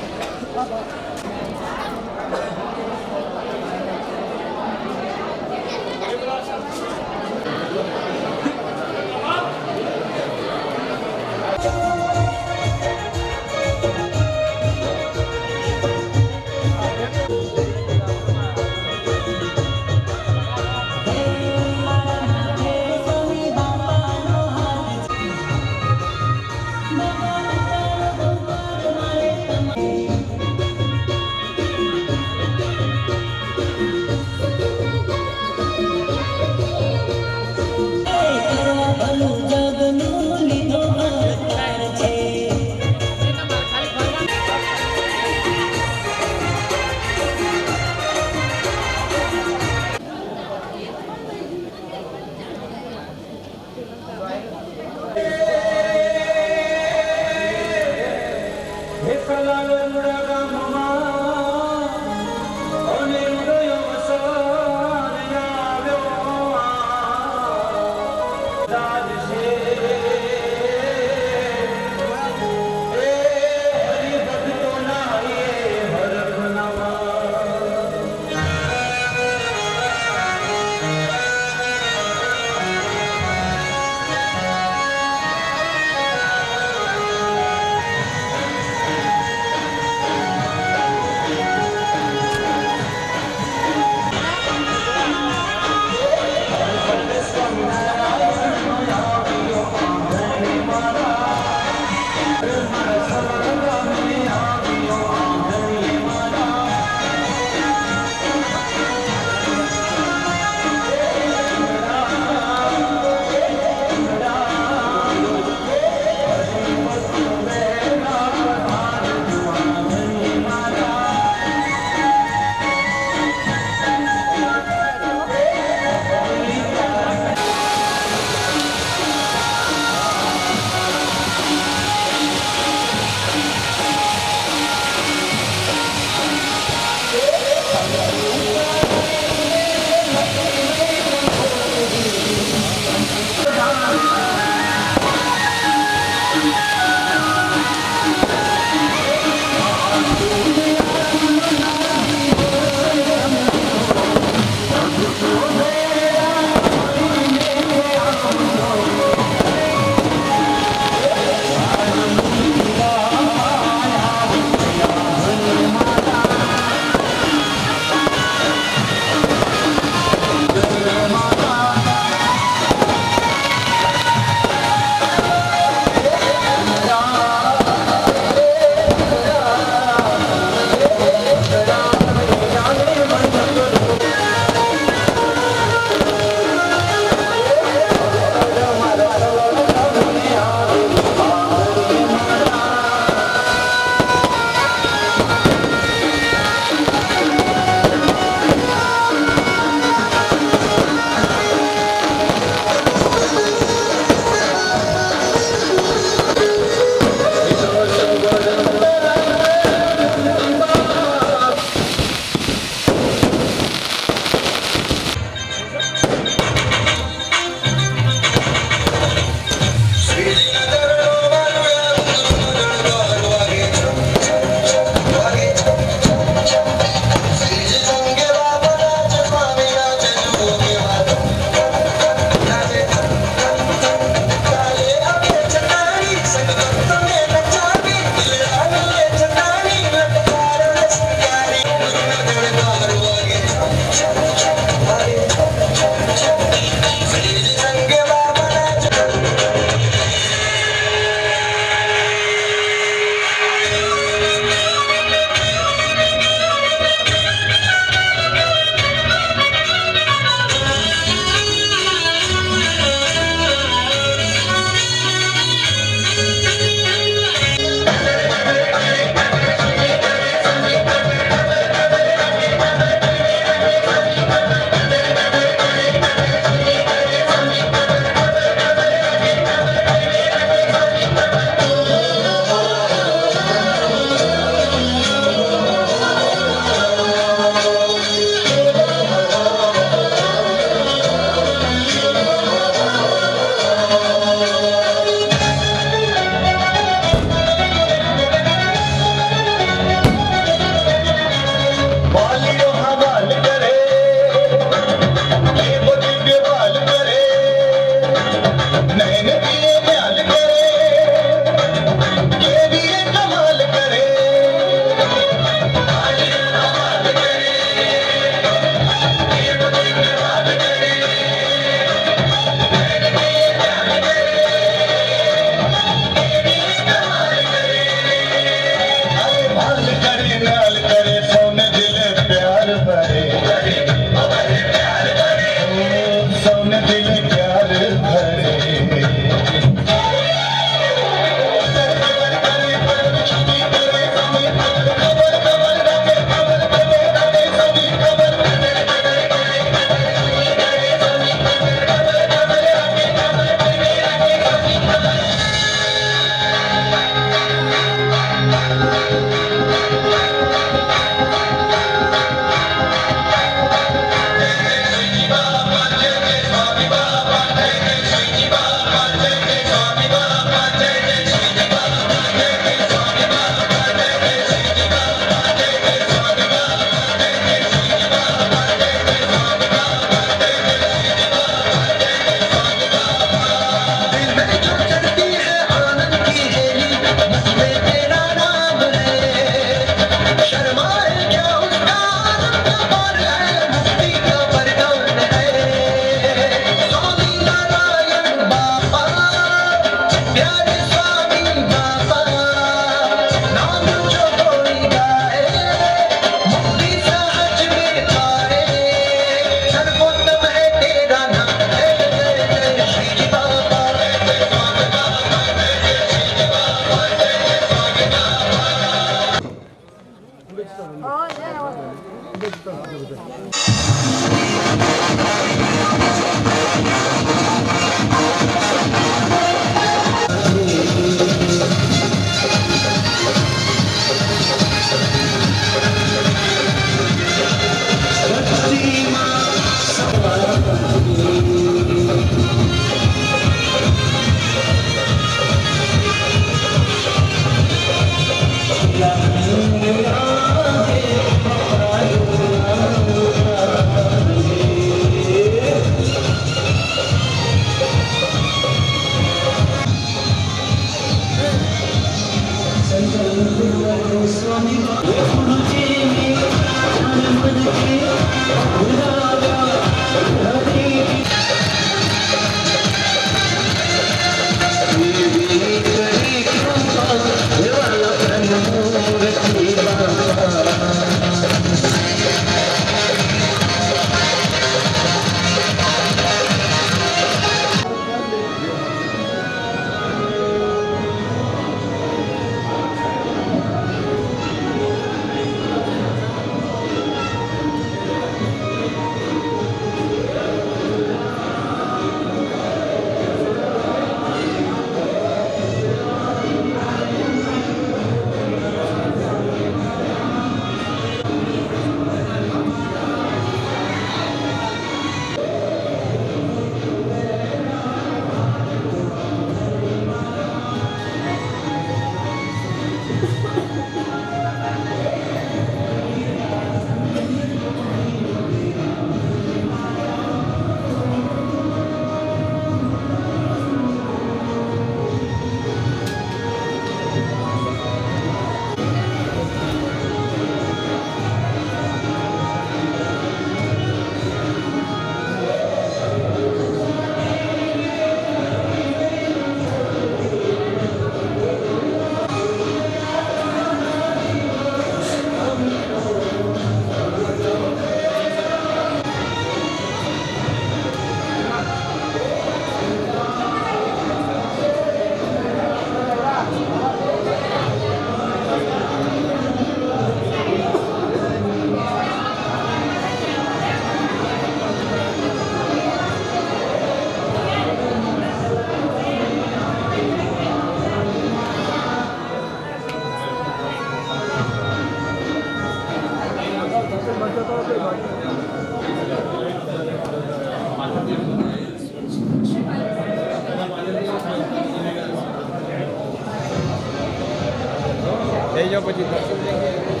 જાઓ પછી દર્શન થઈ ગયા.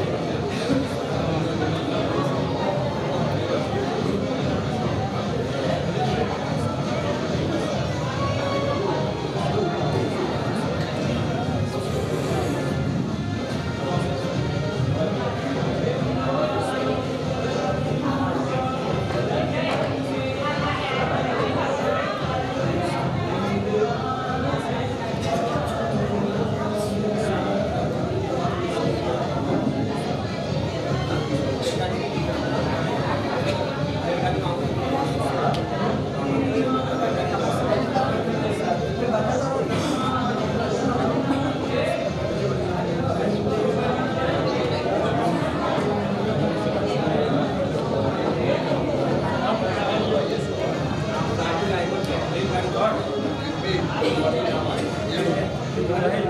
Right.